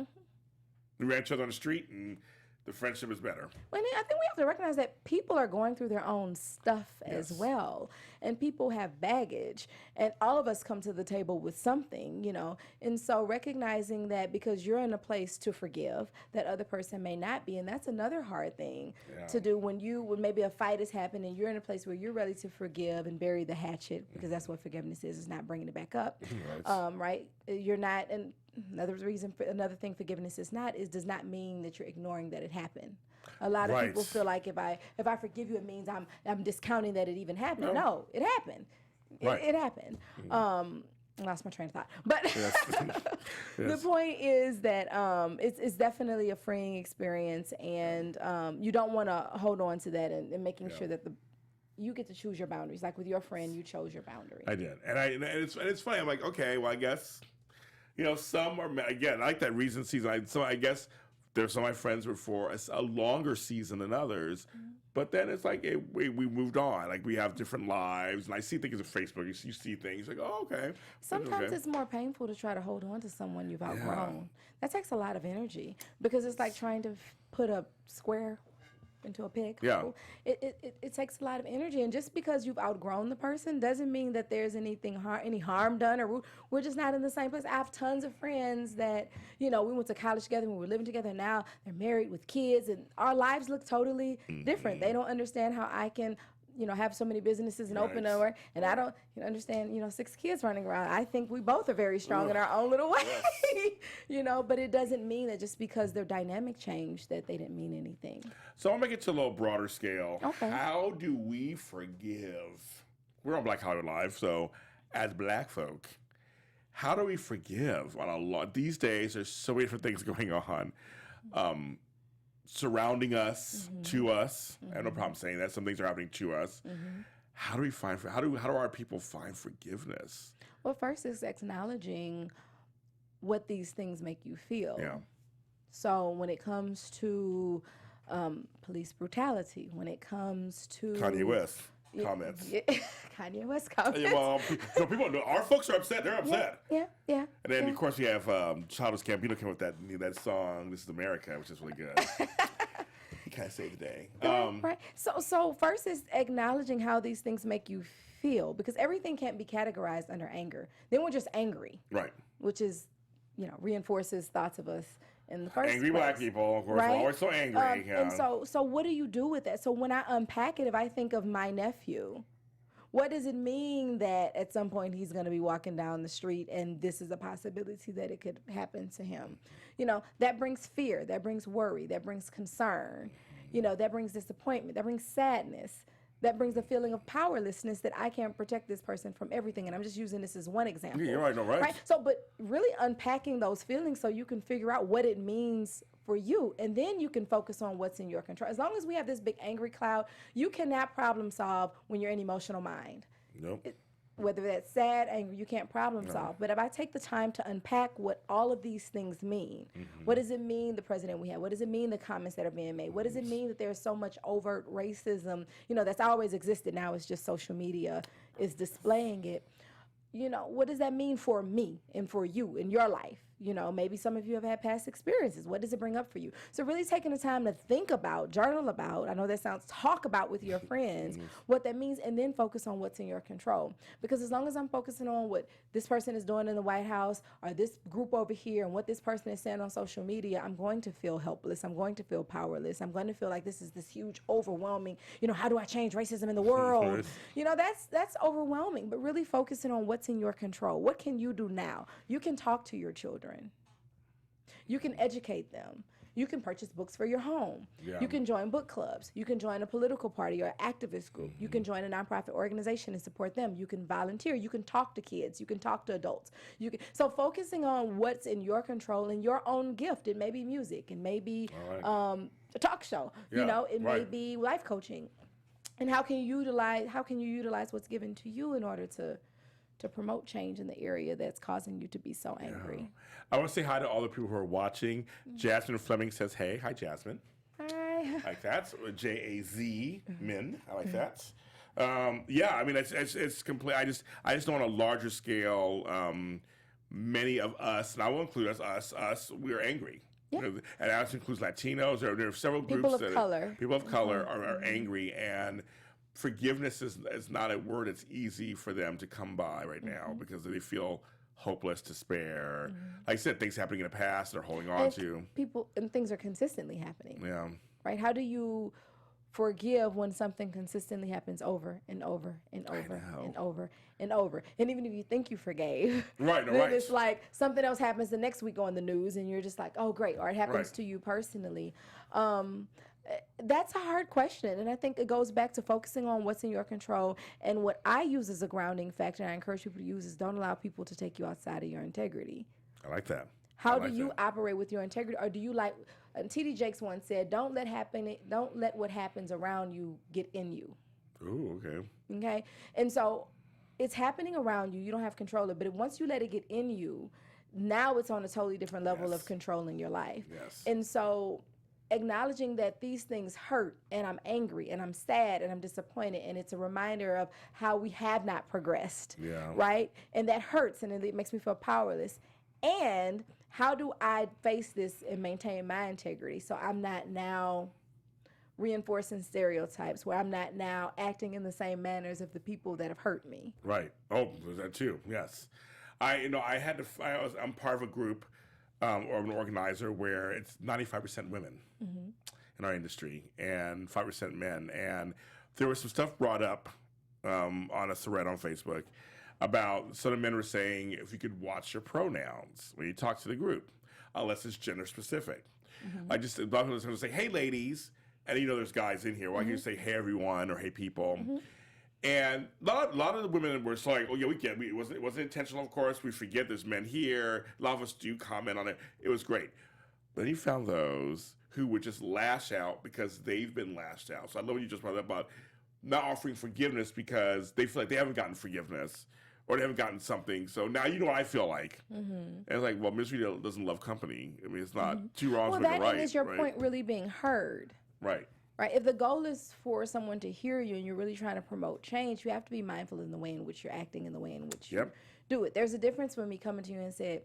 We ran each other on the street, and the friendship is better. Well, I think we have to recognize that people are going through their own stuff as well. And people have baggage. And all of us come to the table with something, you know. And so recognizing that because you're in a place to forgive, that other person may not be. And that's another hard thing to do when maybe a fight has happened and you're in a place where you're ready to forgive and bury the hatchet, because that's what forgiveness is not bringing it back up. Right? You're not... And another thing forgiveness does not mean that you're ignoring that it happened. A lot of people feel like if I forgive you, it means I'm discounting that it even happened. No, it happened. It happened. I lost my train of thought. But the point is that it's definitely a freeing experience, and you don't want to hold on to that and making sure that you get to choose your boundaries. Like with your friend, you chose your boundary. I did, and it's funny. I'm like, okay, well, I guess. You know, some are, again, I like that recent season. So I guess there's some of my friends were for a longer season than others. But then it's like we moved on. Like, we have different lives. And I see things on Facebook. You see things like, oh, okay. Sometimes it's more painful to try to hold on to someone you've outgrown. That takes a lot of energy, because it's like trying to put a square into a pig. It takes a lot of energy, and just because you've outgrown the person doesn't mean that there's any harm done, or we're just not in the same place. I have tons of friends that, you know, we went to college together, we were living together, and now they're married with kids, and our lives look totally different. They don't understand how I can, you know, have so many businesses and open over, and I don't understand, 6 kids running around. I think we both are very strong in our own little way, but it doesn't mean that just because their dynamic changed that they didn't mean anything. So I'll make it to a little broader scale. Okay. How do we forgive? We're on Black Hollywood Live, so as Black folk, how do we forgive on a lot? These days, there's so many different things going on. Surrounding us, to us. I have no problem saying that. Some things are happening to us. How do our people find forgiveness? Well, first is acknowledging what these things make you feel. Yeah. So when it comes to police brutality, when it comes to Kanye West comments. Kanye West comments. Yeah, well, people know our folks are upset. They're upset. Yeah. And then of course we have Childish Gambino came with that song "This Is America," which is really good. He kind of saved the day. Right. So first is acknowledging how these things make you feel, because everything can't be categorized under anger. Then we're just angry. Right. Which is, reinforces thoughts of us in the first angry place. Black people, of course, right? We're always so angry. And so what do you do with that? So when I unpack it, if I think of my nephew, what does it mean that at some point he's going to be walking down the street and this is a possibility that it could happen to him? That brings fear, that brings worry, that brings concern, that brings disappointment, that brings sadness. That brings a feeling of powerlessness that I can't protect this person from everything. And I'm just using this as one example. Yeah, you're right, no, right. So, but really unpacking those feelings so you can figure out what it means for you. And then you can focus on what's in your control. As long as we have this big angry cloud, you cannot problem solve when you're in emotional mind. Nope. Whether that's sad, angry, you can't problem solve. But if I take the time to unpack what all of these things mean, what does it mean the president we have? What does it mean the comments that are being made? What does it mean that there's so much overt racism, that's always existed? Now it's just social media is displaying it. What does that mean for me and for you in your life? Maybe some of you have had past experiences. What does it bring up for you? So really taking the time to think about, journal about, I know that sounds, talk about with your friends, what that means, and then focus on what's in your control. Because as long as I'm focusing on what this person is doing in the White House or this group over here and what this person is saying on social media, I'm going to feel helpless. I'm going to feel powerless. I'm going to feel like this is this huge, overwhelming, how do I change racism in the world? That's overwhelming. But really focusing on what's in your control. What can you do now? You can talk to your children. You can educate them. You can purchase books for your home. Yeah. You can join book clubs. You can join a political party or activist group. You can join a nonprofit organization and support them. You can volunteer. You can talk to kids. You can talk to adults. So focusing on what's in your control and your own gift. It may be music. It may be a talk show. Yeah. It may be life coaching. And how can you utilize what's given to you in order to promote change in the area that's causing you to be so angry? Yeah. I want to say hi to all the people who are watching. Jasmine Fleming says, hey. Hi, Jasmine. Hi. I like that. J-A-Z, Min. I like that. It's complete. I just don't on a larger scale many of us, and I will include us, we are angry. Yeah. And that includes Latinos. There are several groups People of color are angry, and forgiveness is not a word that's easy for them to come by right now because they feel hopeless, despair. Like I said, things happening in the past they're holding on to. People and things are consistently happening. Yeah. Right? How do you forgive when something consistently happens over and over and over and over and over? And even if you think you forgave, then it's like something else happens the next week on the news and you're just like, oh, great. Or it happens to you personally. That's a hard question. And I think it goes back to focusing on what's in your control. And what I use as a grounding factor, and I encourage people to use, is don't allow people to take you outside of your integrity. I like that. How do you operate with your integrity? Or do you like, T.D. Jakes once said, don't let what happens around you get in you. Ooh, okay. Okay? And so it's happening around you. You don't have control of it. But once you let it get in you, now it's on a totally different level of controlling your life. Yes. And so acknowledging that these things hurt, and I'm angry, and I'm sad, and I'm disappointed, and it's a reminder of how we have not progressed, right? And that hurts, and it makes me feel powerless. And how do I face this and maintain my integrity so I'm not now reinforcing stereotypes, where I'm not now acting in the same manners of the people that have hurt me? Right. Oh, there's that too. Yes. I'm part of a group or an organizer where it's 95% women in our industry and 5% men. And there was some stuff brought up on a thread on Facebook about some of the men were saying if you could watch your pronouns when you talk to the group, unless it's gender specific. I just love to say, hey, ladies. And there's guys in here. Why can't you say, hey, everyone, or hey, people? And a lot of the women were like, oh, yeah, we get it. It wasn't intentional, of course. We forget there's men here. A lot of us do comment on it. It was great. But then you found those who would just lash out because they've been lashed out. So I love what you just brought up about not offering forgiveness because they feel like they haven't gotten forgiveness or they haven't gotten something. So now you know what I feel like. And it's like, well, misery doesn't love company. I mean, it's not two wrongs with the right. Well, that is your point really being heard. Right. Right. If the goal is for someone to hear you and you're really trying to promote change, you have to be mindful in the way in which you're acting and the way in which you do it. There's a difference when me coming to you and said,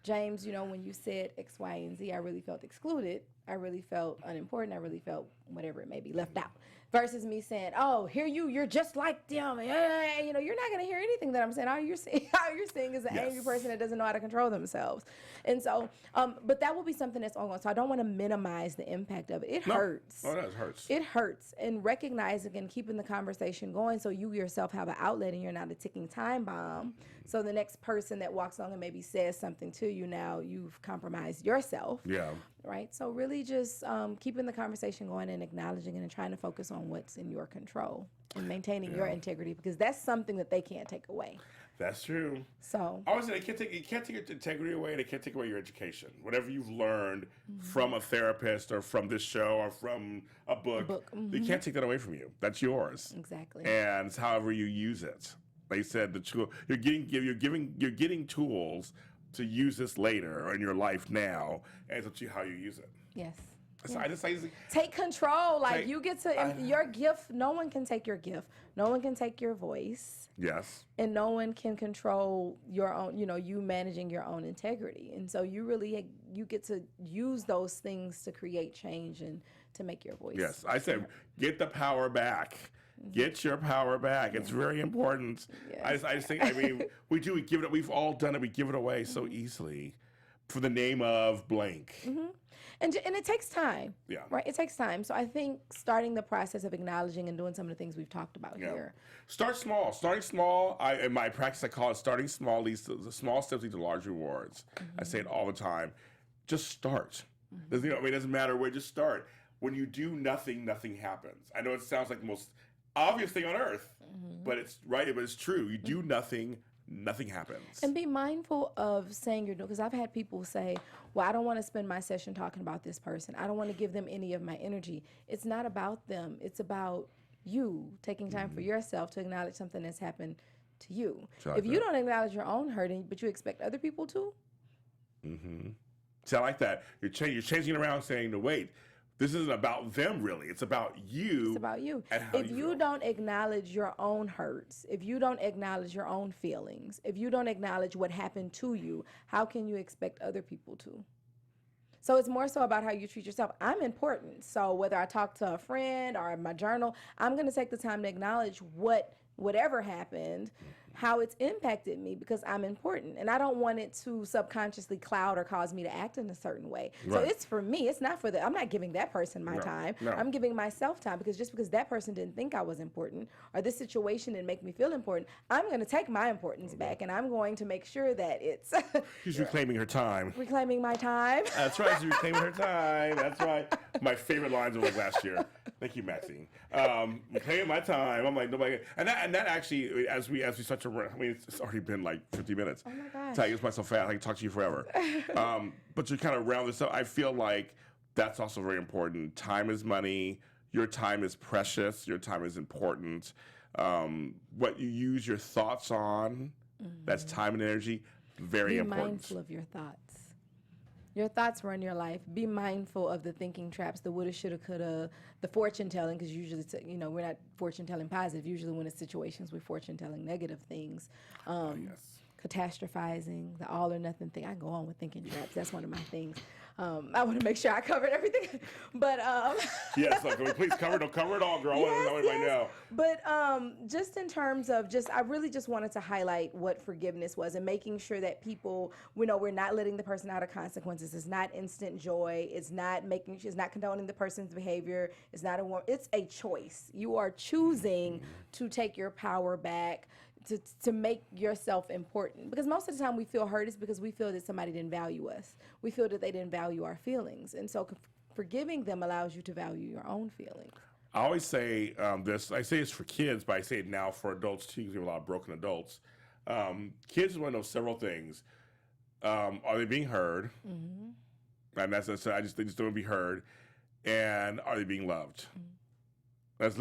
James, when you said X, Y, and Z, I really felt excluded. I really felt unimportant. I really felt whatever it may be left out. Versus me saying, oh, you're just like them. You're not going to hear anything that I'm saying. All you're seeing is an angry person that doesn't know how to control themselves. And so, but that will be something that's ongoing. So I don't want to minimize the impact of it. It hurts. Oh, that hurts. It hurts. And recognizing and keeping the conversation going so you yourself have an outlet and you're not a ticking time bomb. So the next person that walks along and maybe says something to you, now you've compromised yourself. Yeah. Right? So really just keeping the conversation going and acknowledging it and trying to focus on what's in your control and maintaining your integrity, because that's something that they can't take away. That's true. So I always say you can't take your integrity away. They can't take away your education. Whatever you've learned from a therapist or from this show or from a book. They can't take that away from you. That's yours. Exactly. And it's however you use it. Like you said, you're getting tools to use this later or in your life now, and it's up to you how you use it. Yes. So I just take control. You get to your gift. No one can take your gift. No one can take your voice. Yes. And no one can control your own. You managing your own integrity. And so you get to use those things to create change and to make your voice. Yes, I said get the power back. Get your power back. It's very important. Yes. I just think, we give it. We've all done it. We give it away so easily for the name of blank. And it takes time. Yeah. Right? It takes time. So I think starting the process of acknowledging and doing some of the things we've talked about here. Start small. Starting small, in my practice, I call it starting small. The small steps lead to large rewards. I say it all the time. Just start. It doesn't matter where, just start. When you do nothing, nothing happens. I know it sounds like the most obvious thing on earth, but it's right. But it's true. You do nothing, nothing happens. And be mindful of saying you're doing, because I've had people say, well, I don't want to spend my session talking about this person. I don't want to give them any of my energy. It's not about them. It's about you taking time for yourself to acknowledge something that's happened to you. If you don't acknowledge your own hurting, but you expect other people to. So I like that. You're changing it around, saying, no, wait, this isn't about them really. It's about you. It's about you. And how If you feel. don't acknowledge your own hurts, if you don't acknowledge your own feelings, if you don't acknowledge what happened to you, how can you expect other people to? So it's more so about how you treat yourself. I'm important. So whether I talk to a friend or in my journal, I'm going to take the time to acknowledge whatever happened, how it's impacted me, because I'm important. And I don't want it to subconsciously cloud or cause me to act in a certain way. Right. So it's for me. It's not for I'm not giving that person my time. No. I'm giving myself time, because just because that person didn't think I was important or this situation didn't make me feel important, I'm going to take my importance back, and I'm going to make sure that it's... She's reclaiming her time. Reclaiming my time. That's right. She's reclaiming her time. That's right. My favorite lines of last year. Thank you, Maxine. Reclaiming my time. I'm like, nobody... And that actually, as we start to... I mean, it's already been like 50 minutes. Oh my gosh. So I use myself fast. I can talk to you forever. But to kind of round this up, I feel like that's also very important. Time is money. Your time is precious. Your time is important. What you use your thoughts on, that's time and energy, very important. Be mindful of your thoughts. Your thoughts run your life. Be mindful of the thinking traps, the woulda, shoulda, coulda, the fortune telling, because usually, we're not fortune telling positive. Usually when it's situations, we're fortune telling negative things. Yes. Catastrophizing, the all or nothing thing. I go on with thinking traps. That's one of my things. I want to make sure I covered everything. But yes, like, please cover it all, girl. Yes, I want to know right now. But just in terms of I really just wanted to highlight what forgiveness was, and making sure that people, we're not letting the person out of consequences. It's not instant joy. It's not condoning the person's behavior. It's a choice. You are choosing to take your power back, to make yourself important. Because most of the time we feel hurt is because we feel that somebody didn't value us. We feel that they didn't value our feelings. And so forgiving them allows you to value your own feelings. I always say this. I say it's for kids, but I say it now for adults too, because we have a lot of broken adults. Kids want to know several things. Are they being heard? Mm-hmm. And they just don't want to be heard. And are they being loved? Mm-hmm. That's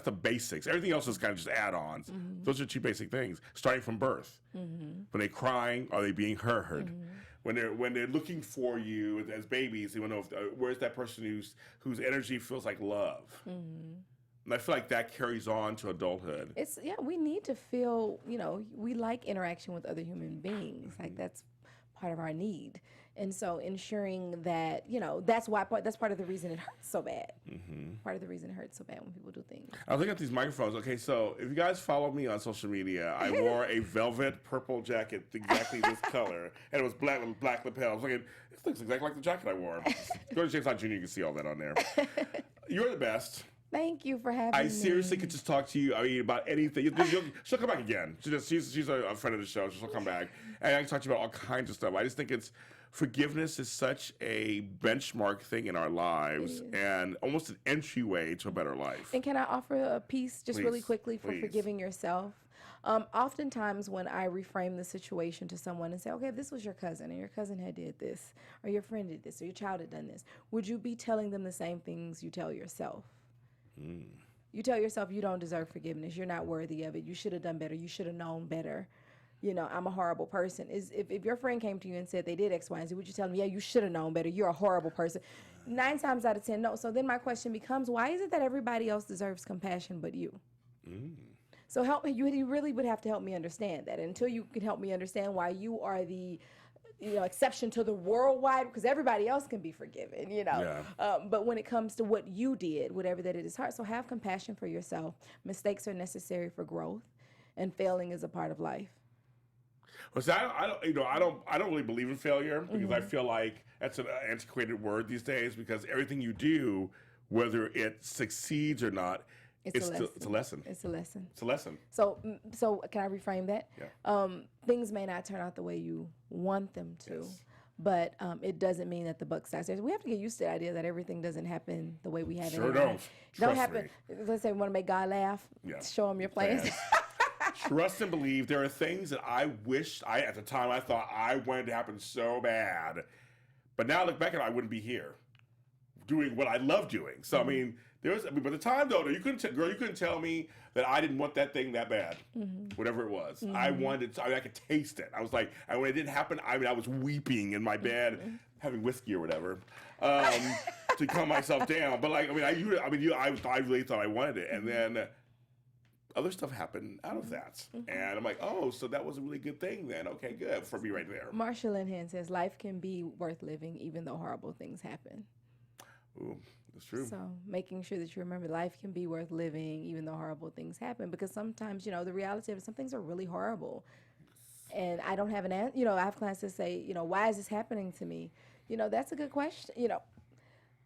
the basics. Everything else is kind of just add-ons. Mm-hmm. Those are two basic things, starting from birth. Mm-hmm. When they're crying, are they being heard? Mm-hmm. When they're looking for you as babies, they want to know where's that person whose energy feels like love. Mm-hmm. And I feel like that carries on to adulthood. We need to feel, we like interaction with other human beings. Mm-hmm. Like that's part of our need. And so ensuring that, that's part of the reason it hurts so bad. Mm-hmm. Part of the reason it hurts so bad when people do things. I was looking at these microphones. Okay, so if you guys follow me on social media, I wore a velvet purple jacket exactly this color, and it was black with black lapels. I was looking, this looks exactly like the jacket I wore. Go to James Lott Jr., you can see all that on there. You're the best. Thank you for having me. I seriously could just talk to you, about anything. She'll come back again. She's a friend of the show. She'll come back. And I can talk to you about all kinds of stuff. I just think forgiveness is such a benchmark thing in our lives and almost an entryway to a better life. And can I offer a piece just really quickly for forgiving yourself? Oftentimes when I reframe the situation to someone and say, okay, if this was your cousin and your cousin had did this, or your friend did this, or your child had done this, would you be telling them the same things you tell yourself? You tell yourself you don't deserve forgiveness. You're not worthy of it. You should have done better. You should have known better. I'm a horrible person. If your friend came to you and said they did X, Y, and Z, would you tell them, yeah, you should have known better. You're a horrible person. 9 times out of 10, no. So then my question becomes, why is it that everybody else deserves compassion but you? So you really would have to help me understand that. And until you can help me understand why you are the exception to the worldwide, because everybody else can be forgiven, Yeah. But when it comes to what you did, whatever that it is hard. So have compassion for yourself. Mistakes are necessary for growth, and failing is a part of life. Well, see, I don't really believe in failure, because I feel like that's an antiquated word these days, because everything you do, whether it succeeds or not, it's a lesson. It's a lesson. It's a lesson. So can I reframe that? Yeah. Things may not turn out the way you want them to, but it doesn't mean that the buck stops there. We have to get used to the idea that everything doesn't happen the way we have it. Sure don't. Don't happen. Let's say we want to make God laugh. Yeah. Show him your plans. Trust and believe. There are things that I wished at the time I thought I wanted to happen so bad, but now I look back and I wouldn't be here doing what I love doing. So I mean, but the time though, you couldn't tell me that I didn't want that thing that bad, whatever it was. I wanted it. I could taste it. I was like, and when it didn't happen, I was weeping in my bed, having whiskey or whatever. to calm myself down. But like, I really thought I wanted it, and then other stuff happened out of that, and I'm like, oh, so that was a really good thing then. Okay, good for me right there. Marshall Linhan says life can be worth living even though horrible things happen. Ooh, that's true. So making sure that you remember life can be worth living even though horrible things happen, because sometimes, the reality of it, some things are really horrible. And I don't have an answer. I have clients that say, why is this happening to me? That's a good question.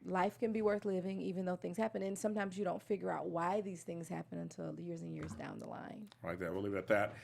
Life can be worth living even though things happen. And sometimes you don't figure out why these things happen until years and years down the line. Right there. We'll leave it at that.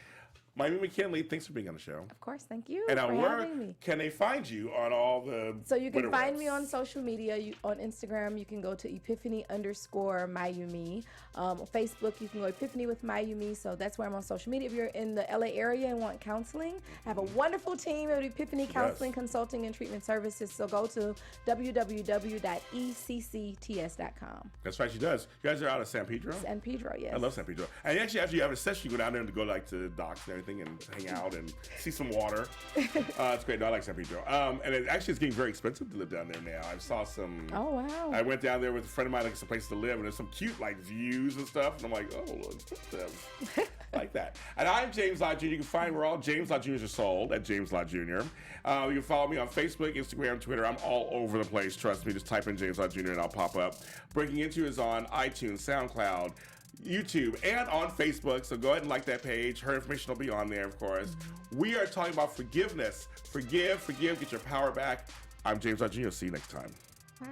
Miyume McKinley, thanks for being on the show. Of course, thank you and for having me. Can they find you on all the So you can find me on social media. On Instagram, you can go to Epiphany_Miyume. On Facebook, you can go Epiphany with Miyume. So that's where I'm on social media. If you're in the LA area and want counseling, I have a wonderful team at Epiphany Counseling, Consulting, and Treatment Services. So go to www.eccts.com. That's right, she does. You guys are out of San Pedro? San Pedro, yes. I love San Pedro. And actually, after you have a session, you go down there and go like to the docks and everything and hang out and see some water. It's great. No, I like San Pedro. And it's getting very expensive to live down there now. I saw some. Oh, wow. I went down there with a friend of mine, like some place to live, and there's some cute like views and stuff. And I'm like, oh, expensive. Like that. And I'm James Lott Jr. You can find where all James Lott Jr.'s are sold at James Lott Jr. You can follow me on Facebook, Instagram, Twitter. I'm all over the place. Trust me. Just type in James Lott Jr. and I'll pop up. Breaking Into is on iTunes, SoundCloud, YouTube, and on Facebook. So go ahead and like that page. Her information will be on there, of course. We are talking about forgiveness. Forgive, get your power back. I'm James Lott Jr. See you next time. Bye.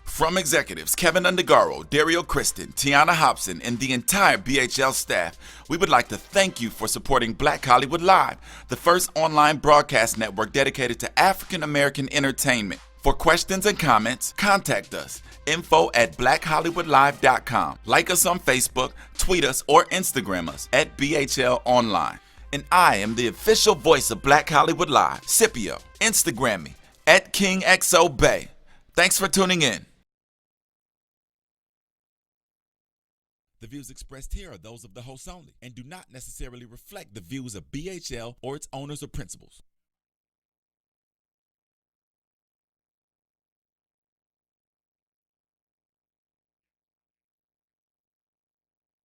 From executives Kevin Undergaro, Dario Kristen, Tiana Hobson, and the entire BHL staff, we would like to thank you for supporting Black Hollywood Live, the first online broadcast network dedicated to African American entertainment. For questions and comments, contact us. info@blackhollywoodlive.com. Like us on Facebook, tweet us, or Instagram us at BHL Online. And I am the official voice of Black Hollywood Live, Scipio. Instagram me at KingXOBay. Thanks for tuning in. The views expressed here are those of the host only and do not necessarily reflect the views of BHL or its owners or principals.